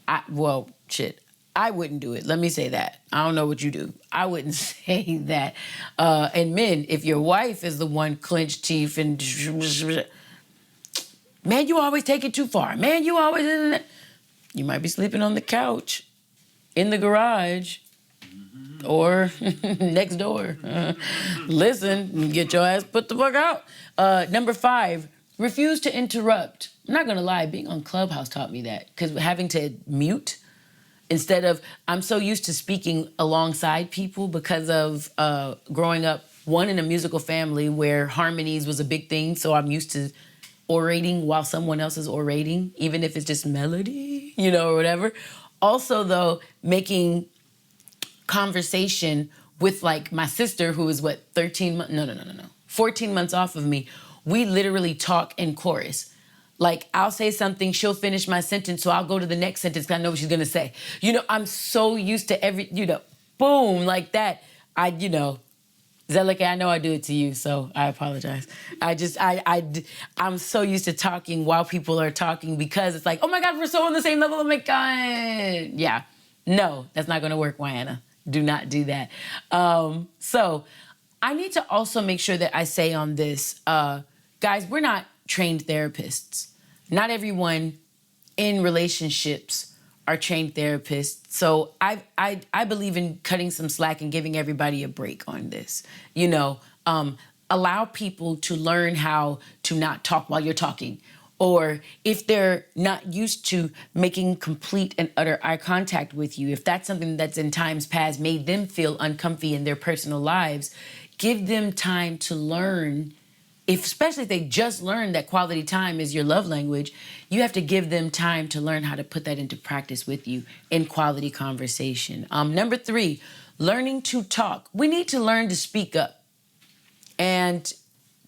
I wouldn't do it. Let me say that. I don't know what you do. I wouldn't say that. And men, if your wife is the one clenched teeth and, man, you always take it too far. Man, you always, you might be sleeping on the couch, in the garage, or next door. Listen, get your ass put the fuck out. Number 5, refuse to interrupt. I'm not gonna lie, being on Clubhouse taught me that, because having to mute instead of, I'm so used to speaking alongside people because of growing up, one, in a musical family where harmonies was a big thing, so I'm used to orating while someone else is orating, even if it's just melody, or whatever. Also, though, making conversation with, like, my sister, who is 14 months off of me. We literally talk in chorus. Like, I'll say something, she'll finish my sentence, so I'll go to the next sentence because I know what she's gonna say. I'm so used to boom, like that. Zelike, I know I do it to you, so I apologize. I'm so used to talking while people are talking because it's like, oh my God, we're so on the same level. Oh my God. Yeah. No, that's not gonna work, Wyann. Do not do that. So I need to also make sure that I say on this, guys, we're not trained therapists. Not everyone in relationships are trained therapists. So I believe in cutting some slack and giving everybody a break on this. Allow people to learn how to not talk while you're talking. Or if they're not used to making complete and utter eye contact with you, if that's something that's in times past made them feel uncomfy in their personal lives, give them time to learn. Especially if they just learned that quality time is your love language, you have to give them time to learn how to put that into practice with you in quality conversation. Number 3, learning to talk. We need to learn to speak up and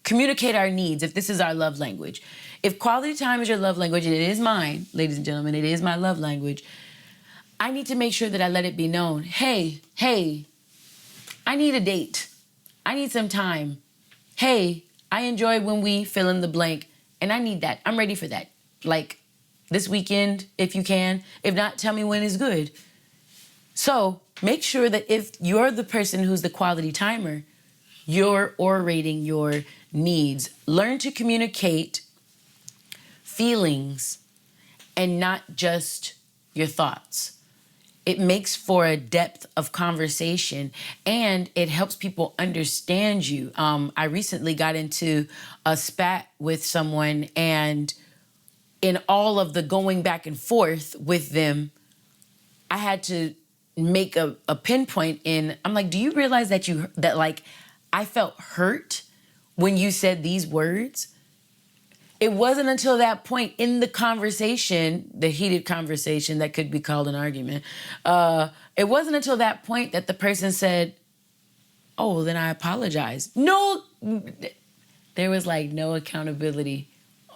communicate our needs if this is our love language. If quality time is your love language, and it is mine, ladies and gentlemen, it is my love language, I need to make sure that I let it be known. Hey, I need a date. I need some time. Hey, I enjoy when we fill in the blank, and I need that. I'm ready for that. Like this weekend, if you can. If not, tell me when is good. So make sure that if you're the person who's the quality timer, you're orating your needs. Learn to communicate feelings and not just your thoughts. It makes for a depth of conversation, and it helps people understand you. I recently got into a spat with someone, and in all of the going back and forth with them, I had to make a pinpoint in, I'm like, do you realize that I felt hurt when you said these words? It wasn't until that point in the conversation, the heated conversation that could be called an argument, it wasn't until that point that the person said, oh, then I apologize. No, there was no accountability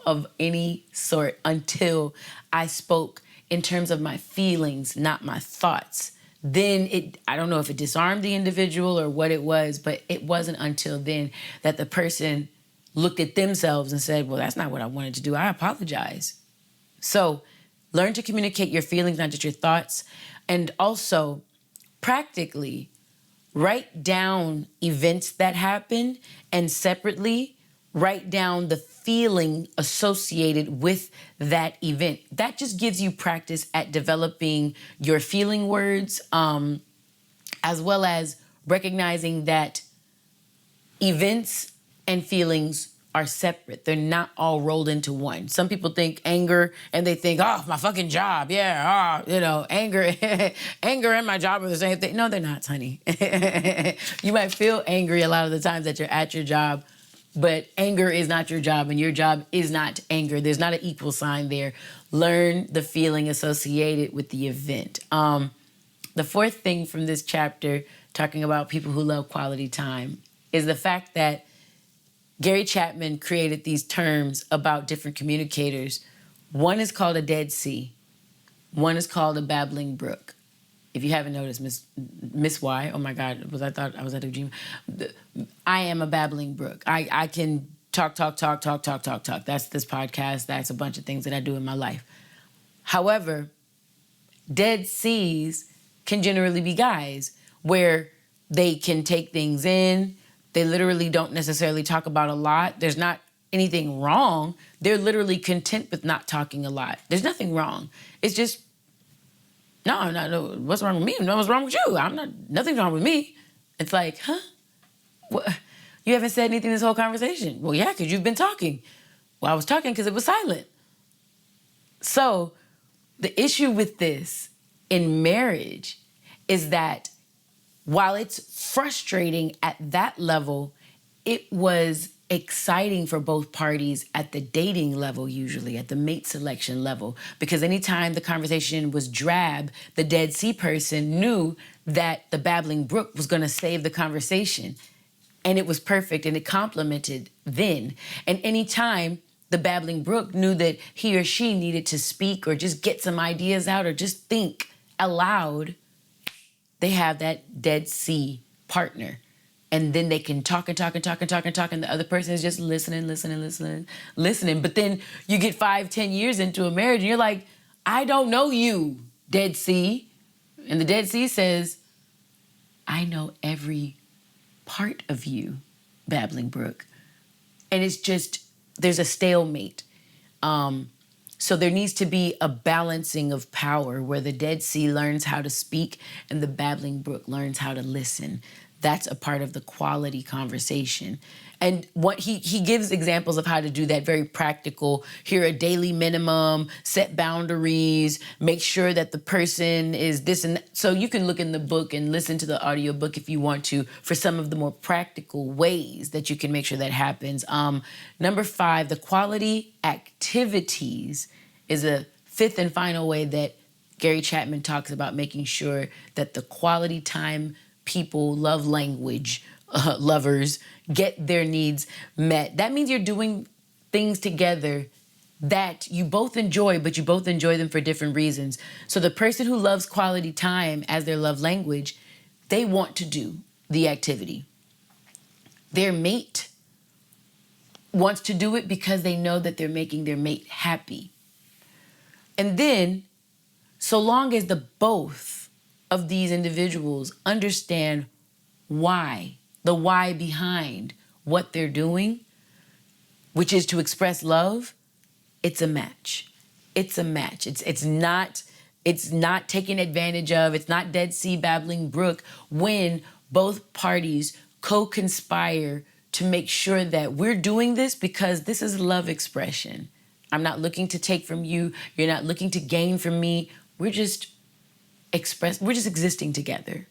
of any sort until I spoke in terms of my feelings, not my thoughts. Then I don't know if it disarmed the individual or what it was, but it wasn't until then that the person looked at themselves and said, well, that's not what I wanted to do. I apologize. So learn to communicate your feelings, not just your thoughts. And also, practically, write down events that happen and separately write down the feeling associated with that event. That just gives you practice at developing your feeling words, as well as recognizing that events and feelings are separate. They're not all rolled into one. Some people think anger and they think, oh, my fucking job. Yeah, anger, anger and my job are the same thing. No, they're not, honey. You might feel angry a lot of the times that you're at your job, but anger is not your job and your job is not anger. There's not an equal sign there. Learn the feeling associated with the event. The fourth thing from this chapter, talking about people who love quality time, is the fact that Gary Chapman created these terms about different communicators. One is called a Dead Sea. One is called a babbling brook. If you haven't noticed, Miss Y, oh my God, I thought I was at a dream. I am a babbling brook. I can talk. That's this podcast. That's a bunch of things that I do in my life. However, Dead Seas can generally be guys where they can take things in. They literally don't necessarily talk about a lot. There's not anything wrong. They're literally content with not talking a lot. There's nothing wrong. It's just, no, what's wrong with me? No, what's wrong with you? Nothing's wrong with me. It's like, huh? What? You haven't said anything this whole conversation. Well, yeah, because you've been talking. Well, I was talking because it was silent. So the issue with this in marriage is that while it's frustrating at that level, it was exciting for both parties at the dating level, usually at the mate selection level, because anytime the conversation was drab, the Dead Sea person knew that the babbling brook was going to save the conversation, and it was perfect and it complemented then. And anytime the babbling brook knew that he or she needed to speak or just get some ideas out or just think aloud, they have that Dead Sea partner. And then they can talk, and the other person is just listening. But then you get 5-10 years into a marriage and you're like, I don't know you, Dead Sea. And the Dead Sea says, I know every part of you, babbling brook. And it's just, there's a stalemate. So there needs to be a balancing of power where the Dead Sea learns how to speak and the babbling brook learns how to listen. That's a part of the quality conversation. And what he gives examples of how to do that, very practical. Here, a daily minimum, set boundaries, make sure that the person is this and that. So you can look in the book and listen to the audiobook if you want to for some of the more practical ways that you can make sure that happens. Number 5, the quality activities is a fifth and final way that Gary Chapman talks about making sure that the quality time people, love language, lovers, get their needs met. That means you're doing things together that you both enjoy, but you both enjoy them for different reasons. So the person who loves quality time as their love language, they want to do the activity. Their mate wants to do it because they know that they're making their mate happy. And then, so long as the both of these individuals understand why, the why behind what they're doing, which is to express love, it's a match. It's a match. It's not taken advantage of. It's not Dead Sea babbling brook when both parties co-conspire to make sure that we're doing this because this is love expression. I'm not looking to take from you. You're not looking to gain from me. We're just existing together.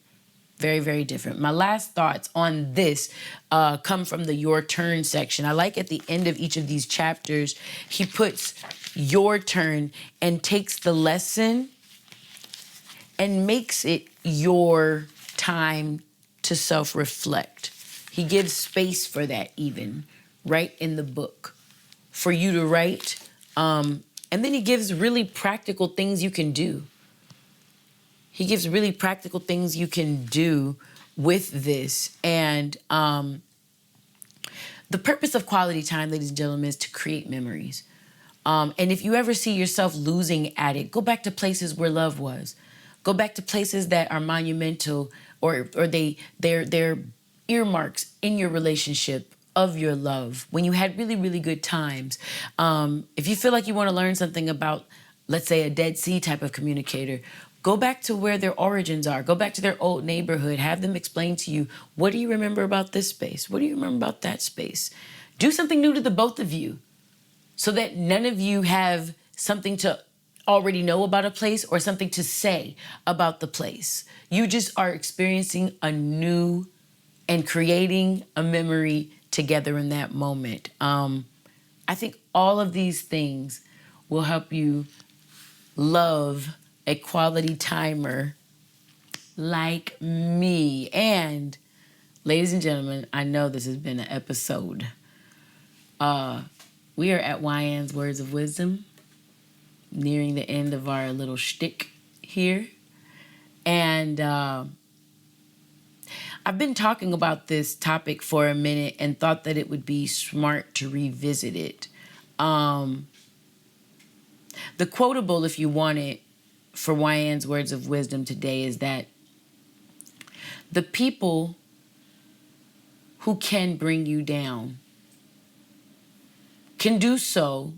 Very, very different. My last thoughts on this come from the Your Turn section. I like at the end of each of these chapters, he puts your turn and takes the lesson and makes it your time to self-reflect. He gives space for that even, right in the book. For you to write And then he gives really practical things you can do. He gives really practical things you can do with this. And the purpose of quality time, ladies and gentlemen, is to create memories. And if you ever see yourself losing at it, go back to places where love was. Go back to places that are monumental or they're earmarks in your relationship of your love when you had really, really good times. If you feel like you want to learn something about, let's say, a Dead Sea type of communicator, go back to where their origins are. Go back to their old neighborhood. Have them explain to you, what do you remember about this space? What do you remember about that space? Do something new to the both of you so that none of you have something to already know about a place or something to say about the place. You just are experiencing a new and creating a memory together in that moment. I think all of these things will help you love a quality timer like me. And ladies and gentlemen, I know this has been an episode. We are at Wyann's Words of Wisdom, nearing the end of our little shtick here. And I've been talking about this topic for a minute and thought that it would be smart to revisit it. The quotable, if you want it, for Wyann's Words of Wisdom today is that the people who can bring you down can do so.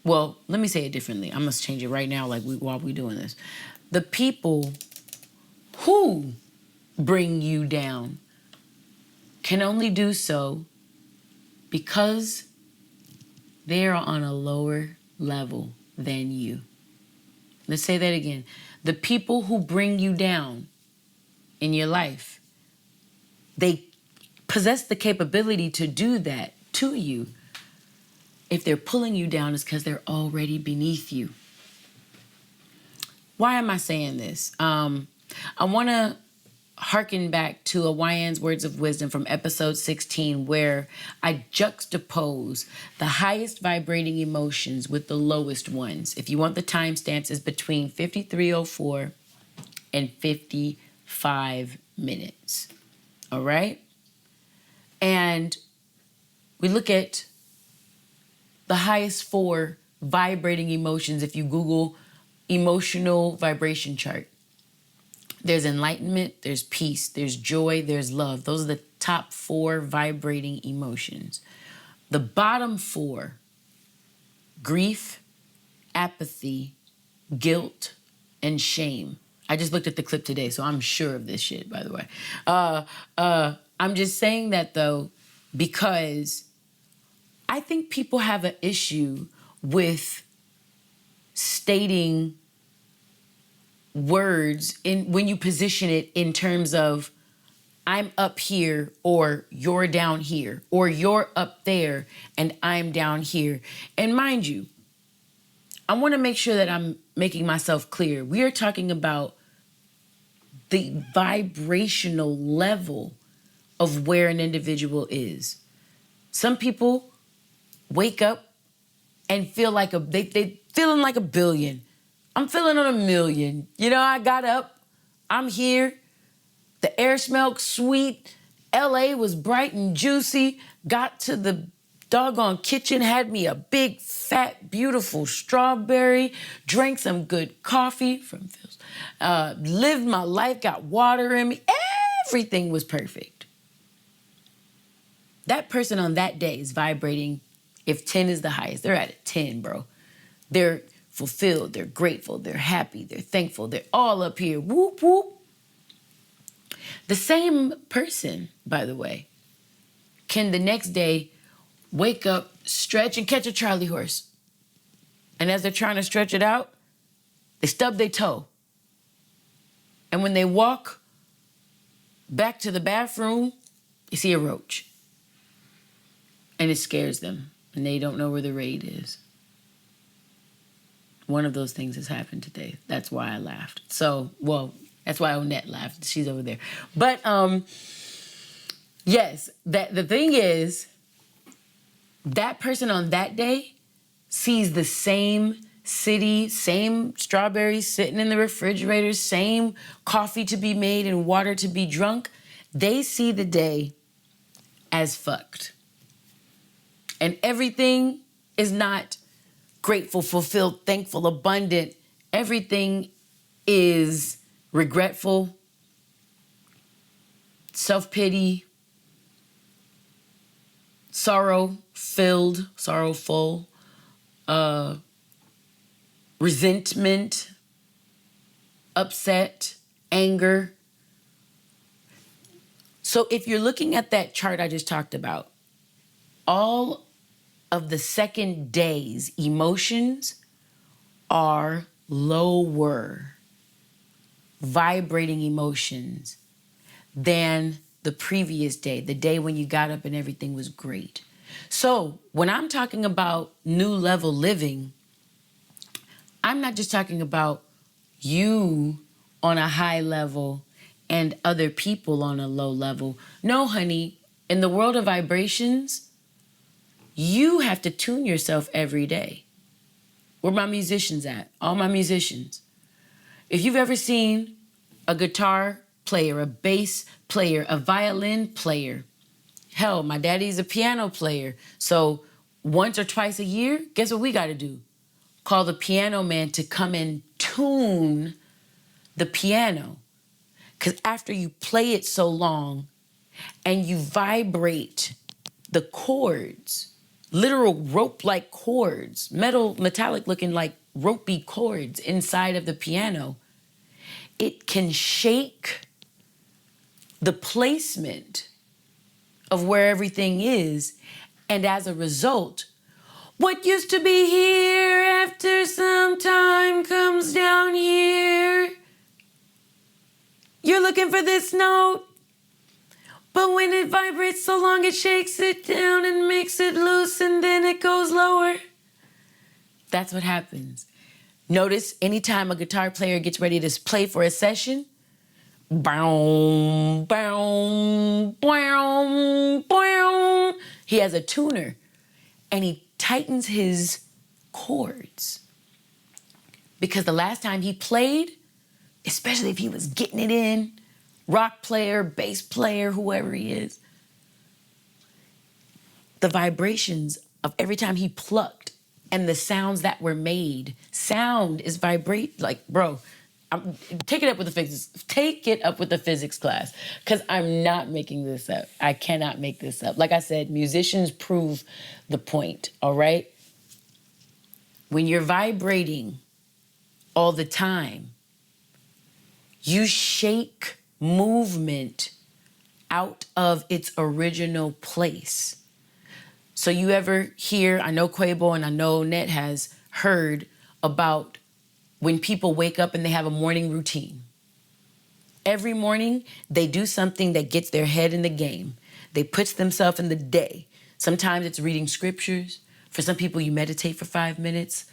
Well, let me say it differently. I must change it right now, while we're doing this. The people who bring you down can only do so because they are on a lower level than you. Let's say that again. The people who bring you down in your life, they possess the capability to do that to you. If they're pulling you down, it's because they're already beneath you. Why am I saying this? I want to harken back to a Wyann's Words of Wisdom from episode 16, where I juxtapose the highest vibrating emotions with the lowest ones. If you want the timestamps, it's between 53:04 and 55 minutes. All right? And we look at the highest 4 vibrating emotions if you Google emotional vibration chart. There's enlightenment, there's peace, there's joy, there's love. Those are the top 4 vibrating emotions. The bottom 4, grief, apathy, guilt, and shame. I just looked at the clip today, so I'm sure of this shit, by the way. I'm just saying that, though, because I think people have an issue with stating words when you position it in terms of I'm up here or you're down here or you're up there and I'm down here. And mind you, I want to make sure that I'm making myself clear. We are talking about the vibrational level of where an individual is. Some people wake up and feel like they feeling like a billion. I'm feeling on a million. You know, I got up, I'm here, the air smelled sweet, LA was bright and juicy, got to the doggone kitchen, had me a big, fat, beautiful strawberry, drank some good coffee from Phil's, lived my life, got water in me, everything was perfect. That person on that day is vibrating, if 10 is the highest, they're at a 10, bro. They're fulfilled, they're grateful, they're happy, they're thankful, they're all up here, whoop, whoop. The same person, by the way, can the next day wake up, stretch, and catch a Charlie horse. And as they're trying to stretch it out, they stub their toe. And when they walk back to the bathroom, you see a roach. And it scares them, and they don't know where the raid is. One of those things has happened today. That's why I laughed. So, well, that's why Onette laughed. She's over there. But, yes, the thing is, that person on that day sees the same city, same strawberries sitting in the refrigerator, same coffee to be made and water to be drunk. They see the day as fucked. And everything is not grateful, fulfilled, thankful, abundant. Everything is regretful, self-pity, sorrowful, resentment, upset, anger. So if you're looking at that chart I just talked about, all of the second day's emotions are lower vibrating emotions than the previous day, the day when you got up and everything was great. So when I'm talking about new level living, I'm not just talking about you on a high level and other people on a low level. No, honey, in the world of vibrations, you have to tune yourself every day. Where my musicians at? All my musicians. If you've ever seen a guitar player, a bass player, a violin player, hell, my daddy's a piano player. So once or twice a year, guess what we got to do? Call the piano man to come and tune the piano. Because after you play it so long and you vibrate the chords, literal rope-like chords, metallic looking like ropey chords inside of the piano, it can shake the placement of where everything is. And as a result, what used to be here after some time comes down here. You're looking for this note, but when it vibrates so long, it shakes it down and makes it loose, and then it goes lower. That's what happens. Notice anytime a guitar player gets ready to play for a session, boom, boom, boom, boom. He has a tuner, and he tightens his chords. Because the last time he played, especially if he was getting it in, rock player, bass player, whoever he is, the vibrations of every time he plucked and the sounds that were made, sound is vibrate, like, bro, take it up with the physics. Take it up with the physics class, because I'm not making this up. I cannot make this up. Like I said, musicians prove the point, all right? When you're vibrating all the time, you shake movement out of its original place. So you ever hear, I know Quavo and I know Net has heard about when people wake up and they have a morning routine. Every morning, they do something that gets their head in the game. They put themselves in the day. Sometimes it's reading scriptures. For some people, you meditate for 5 minutes.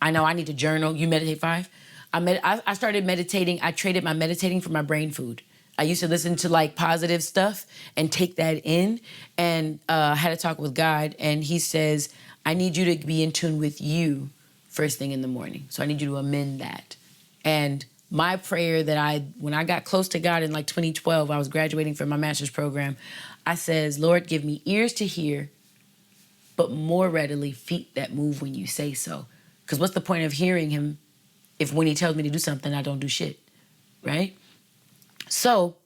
I know I need to journal. You meditate 5? I started meditating. I traded my meditating for my brain food. I used to listen to like positive stuff and take that in. And I had a talk with God, and he says, I need you to be in tune with you first thing in the morning. So I need you to amend that. And my prayer that when I got close to God in like 2012, I was graduating from my master's program. I says, Lord, give me ears to hear, but more readily feet that move when you say so. Because what's the point of hearing him if when he tells me to do something, I don't do shit, right? So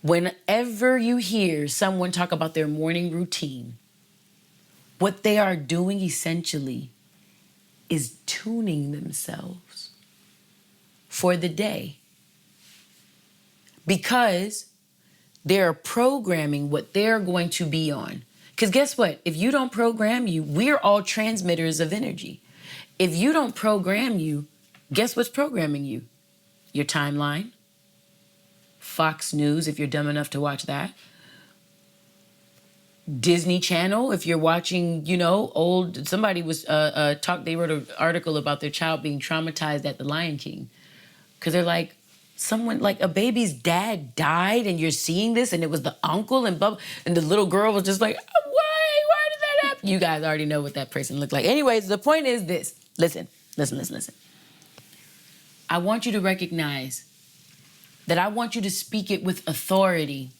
whenever you hear someone talk about their morning routine, what they are doing essentially is tuning themselves for the day. Because they're programming what they're going to be on. Because guess what? If you don't program you, we're all transmitters of energy. If you don't program you, guess what's programming you? Your timeline, Fox News, if you're dumb enough to watch that, Disney Channel, if you're watching, somebody was they wrote an article about their child being traumatized at The Lion King. Because they're like, someone, like a baby's dad died and you're seeing this and it was the uncle and the little girl was just like, why did that You guys already know what that person looked like. Anyways, the point is this. Listen. I want you to recognize that I want you to speak it with authority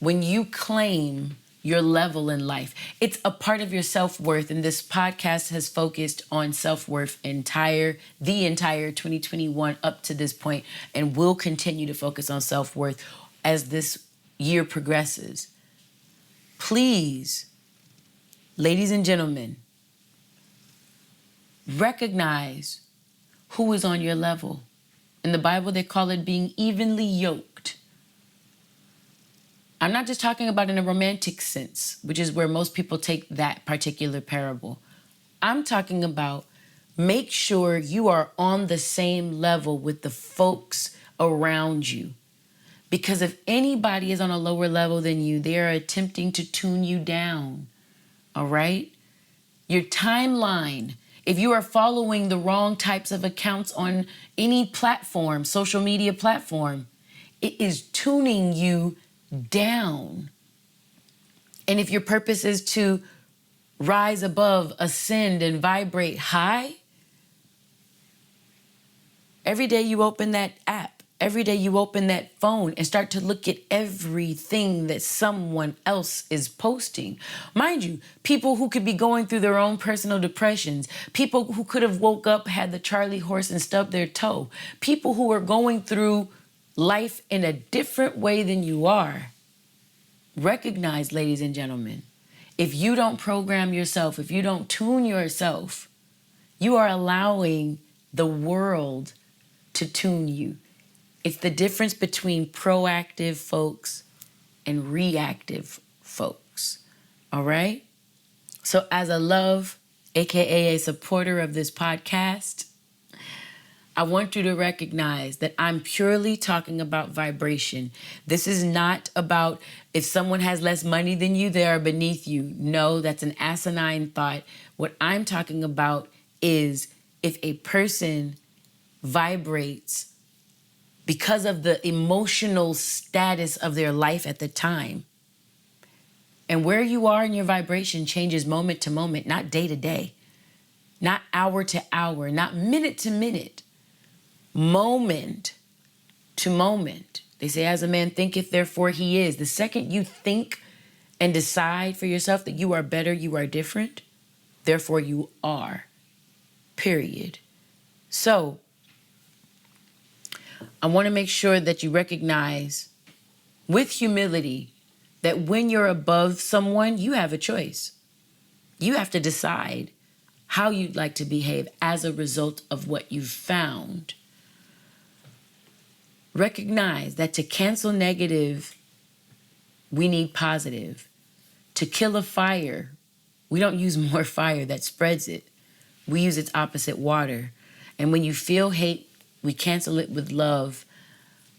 when you claim your level in life. It's a part of your self-worth, and this podcast has focused on self-worth the entire 2021 up to this point, and will continue to focus on self-worth as this year progresses. Please, ladies and gentlemen, recognize who is on your level. In the Bible, they call it being evenly yoked. I'm not just talking about in a romantic sense, which is where most people take that particular parable. I'm talking about make sure you are on the same level with the folks around you. Because if anybody is on a lower level than you, they are attempting to tune you down. All right? Your timeline, if you are following the wrong types of accounts on any platform, social media platform, it is tuning you down. And if your purpose is to rise above, ascend, and vibrate high, every day you open that app, every day you open that phone and start to look at everything that someone else is posting. Mind you, people who could be going through their own personal depressions, people who could have woke up, had the Charlie horse and stubbed their toe, people who are going through life in a different way than you are. Recognize, ladies and gentlemen, if you don't program yourself, if you don't tune yourself, you are allowing the world to tune you. It's the difference between proactive folks and reactive folks. All right? So as a love, aka a supporter of this podcast, I want you to recognize that I'm purely talking about vibration. This is not about if someone has less money than you, they are beneath you. No, that's an asinine thought. What I'm talking about is if a person vibrates because of the emotional status of their life at the time, and where you are in your vibration changes moment to moment, not day to day, not hour to hour, not minute to minute. Moment to moment. They say, as a man thinketh, therefore he is. The second you think and decide for yourself that you are better, you are different, therefore you are. Period. So, I want to make sure that you recognize with humility that when you're above someone, you have a choice. You have to decide how you'd like to behave as a result of what you've found. Recognize that to cancel negative, we need positive. To kill a fire, we don't use more fire that spreads it. We use its opposite, water. And when you feel hate, we cancel it with love.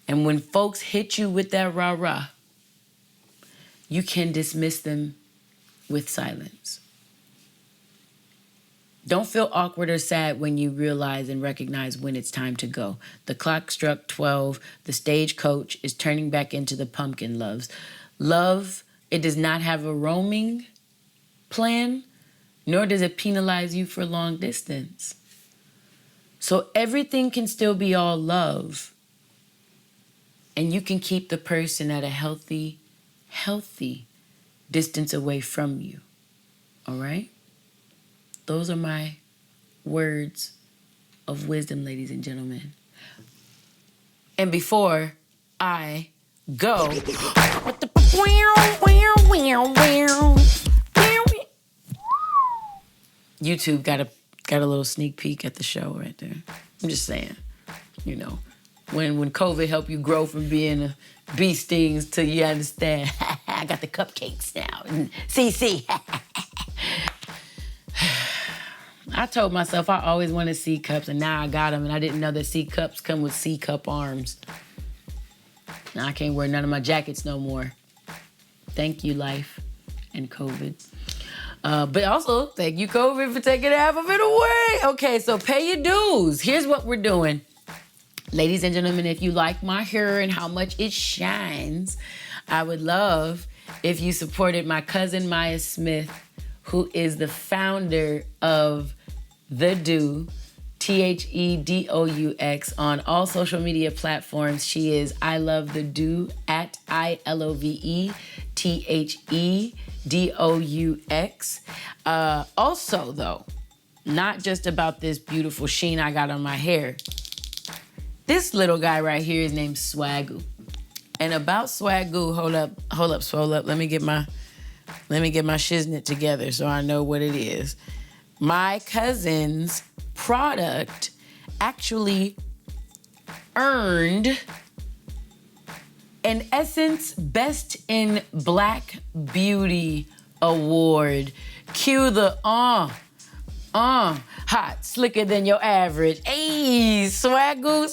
And when folks hit you with that rah-rah, you can dismiss them with silence. Don't feel awkward or sad when you realize and recognize when it's time to go. The clock struck 12. The stagecoach is turning back into the pumpkin loves. Love, it does not have a roaming plan, nor does it penalize you for long distance. So everything can still be all love. And you can keep the person at a healthy distance away from you. All right? Those are my words of wisdom, ladies and gentlemen. And before I go, YouTube got a little sneak peek at the show right there. I'm just saying, you know, when COVID helped you grow from being a bee stings to you understand, I got the cupcakes now. And see. I told myself I always wanted C cups, and now I got them, and I didn't know that C cups come with C cup arms. Now I can't wear none of my jackets no more. Thank you, life and COVID. But also, thank you, COVID, for taking half of it away. Okay, so pay your dues. Here's what we're doing. Ladies and gentlemen, if you like my hair and how much it shines, I would love if you supported my cousin, Maya Smith, who is the founder of The Do, TheDoux, on all social media platforms. She is I Love The Do at ILOVETHEDOUX. Also, though, not just about this beautiful sheen I got on my hair. This little guy right here is named Swagoo. And about Swagoo, hold up. Let me get my shiznit together so I know what it is. My cousin's product actually earned an Essence Best in Black Beauty Award. Cue the hot, slicker than your average. Hey, swagoo.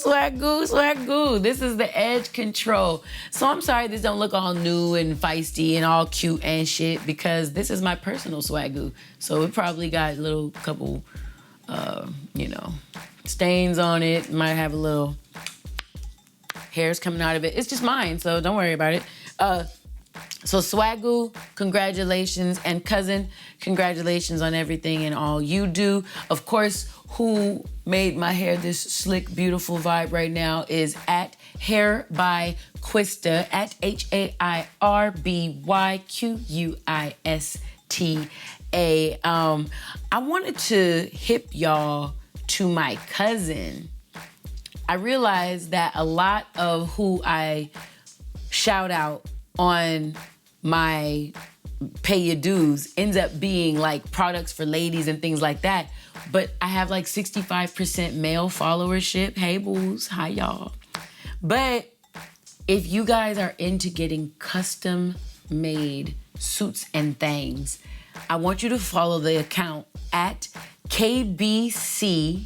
This is the Edge Control. So I'm sorry this don't look all new and feisty and all cute and shit, because this is my personal swagoo. So it probably got a little couple, stains on it. Might have a little hairs coming out of it. It's just mine, so don't worry about it. So Swagoo, congratulations. And cousin, congratulations on everything and all you do. Of course, who made my hair this slick, beautiful vibe right now is at Hair by Quista, at HAIRBYQUISTA. I wanted to hip y'all to my cousin. I realized that a lot of who I shout out on my Pay Your Dues ends up being like products for ladies and things like that. But I have like 65% male followership. Hey boos, hi y'all. But if you guys are into getting custom made suits and things, I want you to follow the account at KBC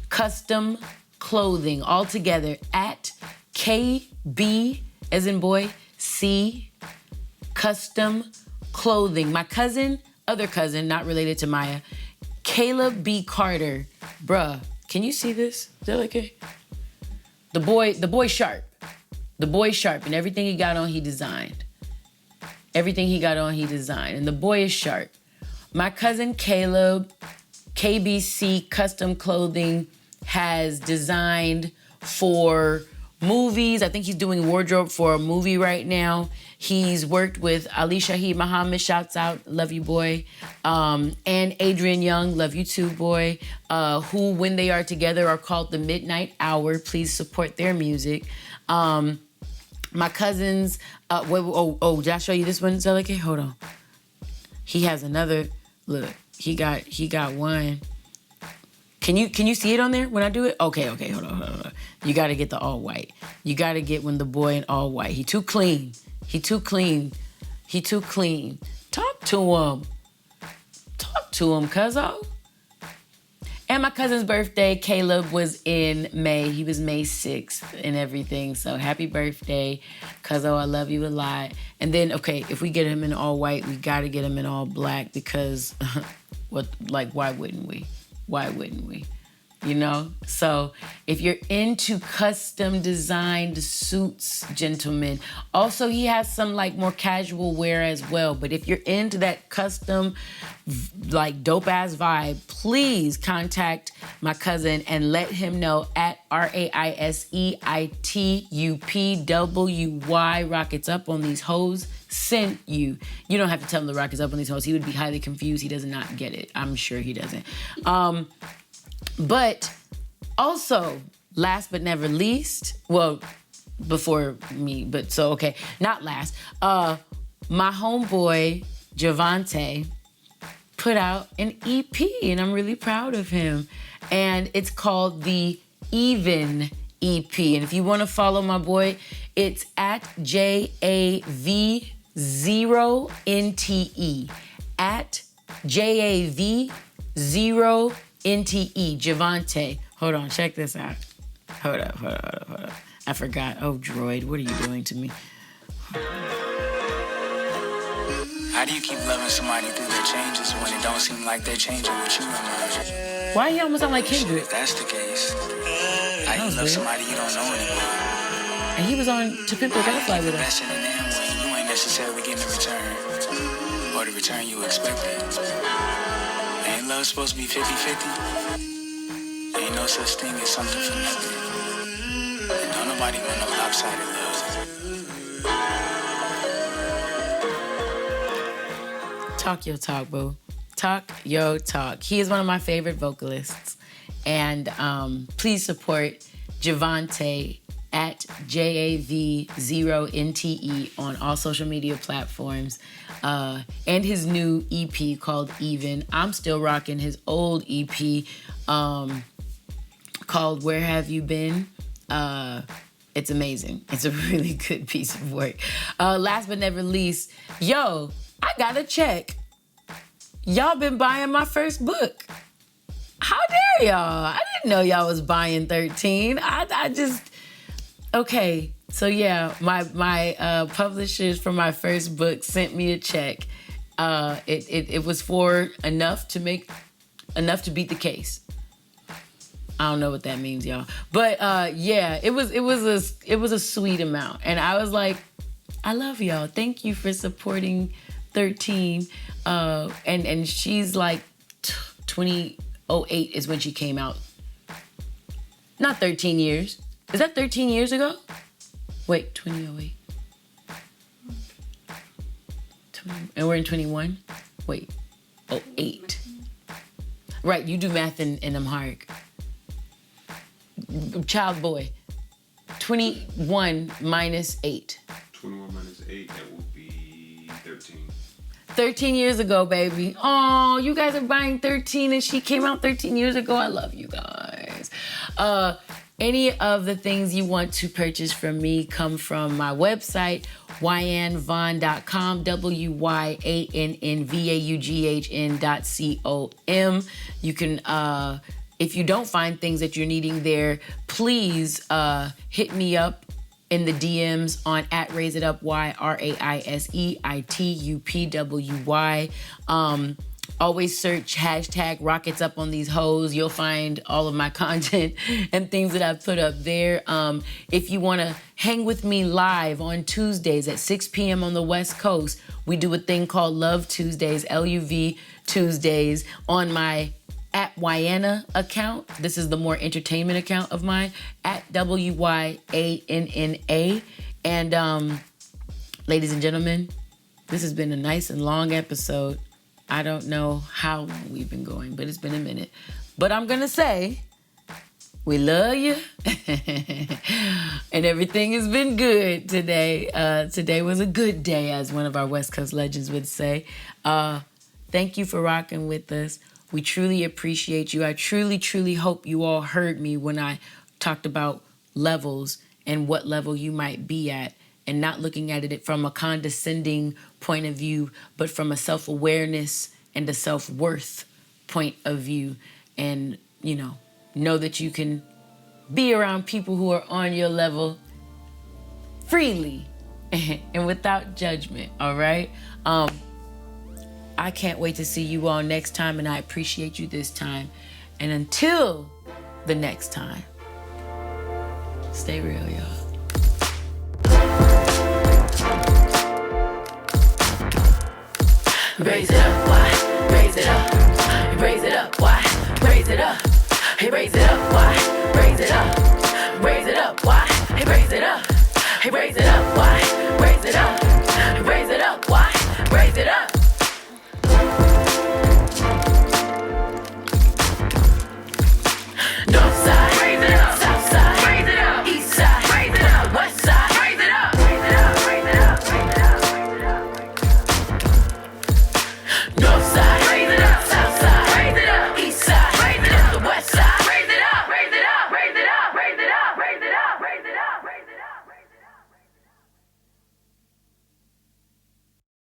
Custom Clothing, all together at KB as in boy, C Custom Clothing. My cousin, other cousin, not related to Maya, Caleb B. Carter. Bruh, can you see this? Is that okay? The boy sharp. The boy sharp, and everything he got on, he designed. Everything he got on, he designed. And the boy is sharp. My cousin Caleb, KBC Custom Clothing, has designed for movies. I think he's doing wardrobe for a movie right now. He's worked with Ali Shaheed Muhammad, shouts out, love you boy. And Adrian Young, love you too boy. Who, when they are together, are called The Midnight Hour. Please support their music. My cousins, did I show you this one, Zelike? Hold on. He has another, look, he got one. Can you see it on there when I do it? Okay, hold on. You gotta get the all white. You gotta get when the boy in all white. He too clean. Talk to him, cuzzo. And my cousin's birthday, Caleb, was in May. He was May 6th and everything. So happy birthday, cuzzo. I love you a lot. And then, okay, if we get him in all white, we gotta get him in all black because, why wouldn't we? Why wouldn't we? You know? So if you're into custom designed suits, gentlemen, also he has some like more casual wear as well. But if you're into that custom, like dope ass vibe, please contact my cousin and let him know at RAISEITUPWY. Rockets up on these hoes sent you. You don't have to tell him the rockets up on these hoes. He would be highly confused. He does not get it. I'm sure he doesn't. But also, last but never least, well, before me, but so, okay, not last. My homeboy, Javante, put out an EP, and I'm really proud of him. And it's called the Even EP. And if you want to follow my boy, it's at JAV0NTE. At JAV0NTE. Javante. Hold on, check this out. Hold up. I forgot. Oh, droid, what are you doing to me? How do you keep loving somebody through their changes when it don't seem like they're changing with you? Why you almost sound like Kendrick? If that's the case, how do you love somebody you don't know anymore? And he was on To Pimp a Butterfly with us. Investing in them when you ain't necessarily getting a return. Or or the return you expected. Ain't love supposed to be 50-50? Ain't no such thing as something for nothing. And don't nobody want no lopsided love. Talk your talk, boo. Talk your talk. He is one of my favorite vocalists. And please support Javante at JAV0NTE on all social media platforms. And his new EP called Even. I'm still rocking his old EP called Where Have You Been? It's amazing. It's a really good piece of work. Last but never least, yo, I got a check. Y'all been buying my first book. How dare y'all? I didn't know y'all was buying 13. I just... Okay, so yeah, my publishers for my first book sent me a check. It was for enough to beat the case. I don't know what that means, y'all. But yeah, it was a sweet amount, and I was like, I love y'all. Thank you for supporting 13. And she's like 2008 is when she came out. Not 13 years. Is that 13 years ago? Wait, 2008. And we're in 21? Wait, 08. Right, you do math in Amharic. Child boy. 21 minus 8. 21 minus 8, that will be 13. 13 years ago, baby. Oh, you guys are buying 13 and she came out 13 years ago. I love you guys. Any of the things you want to purchase from me come from my website, wyannvaughan.com, WYANNVAUGHN.com. You can, if you don't find things that you're needing there, please hit me up in the DMs on @RaiseItUpY, RAISEITUPWY. Always search #RocketsUp on these hoes. You'll find all of my content and things that I've put up there. If you want to hang with me live on Tuesdays at 6 p.m. on the West Coast, we do a thing called Love Tuesdays, LUV Tuesdays, on my @Wyann account. This is the more entertainment account of mine, @WYANNA. And ladies and gentlemen, this has been a nice and long episode. I don't know how long we've been going, but it's been a minute. But I'm going to say, we love you. And everything has been good today. Today was a good day, as one of our West Coast legends would say. Thank you for rocking with us. We truly appreciate you. I truly, truly hope you all heard me when I talked about levels and what level you might be at, and not looking at it from a condescending point of view, but from a self-awareness and a self-worth point of view. And, know that you can be around people who are on your level freely and without judgment, all right? I can't wait to see you all next time, and I appreciate you this time. And until the next time, stay real, y'all. Raise it up, why? Raise it up. Raise it up, why? Raise it up. Hey, raise it up, why? Raise it up. Raise it up, why? Hey, raise it up. Hey, raise it up.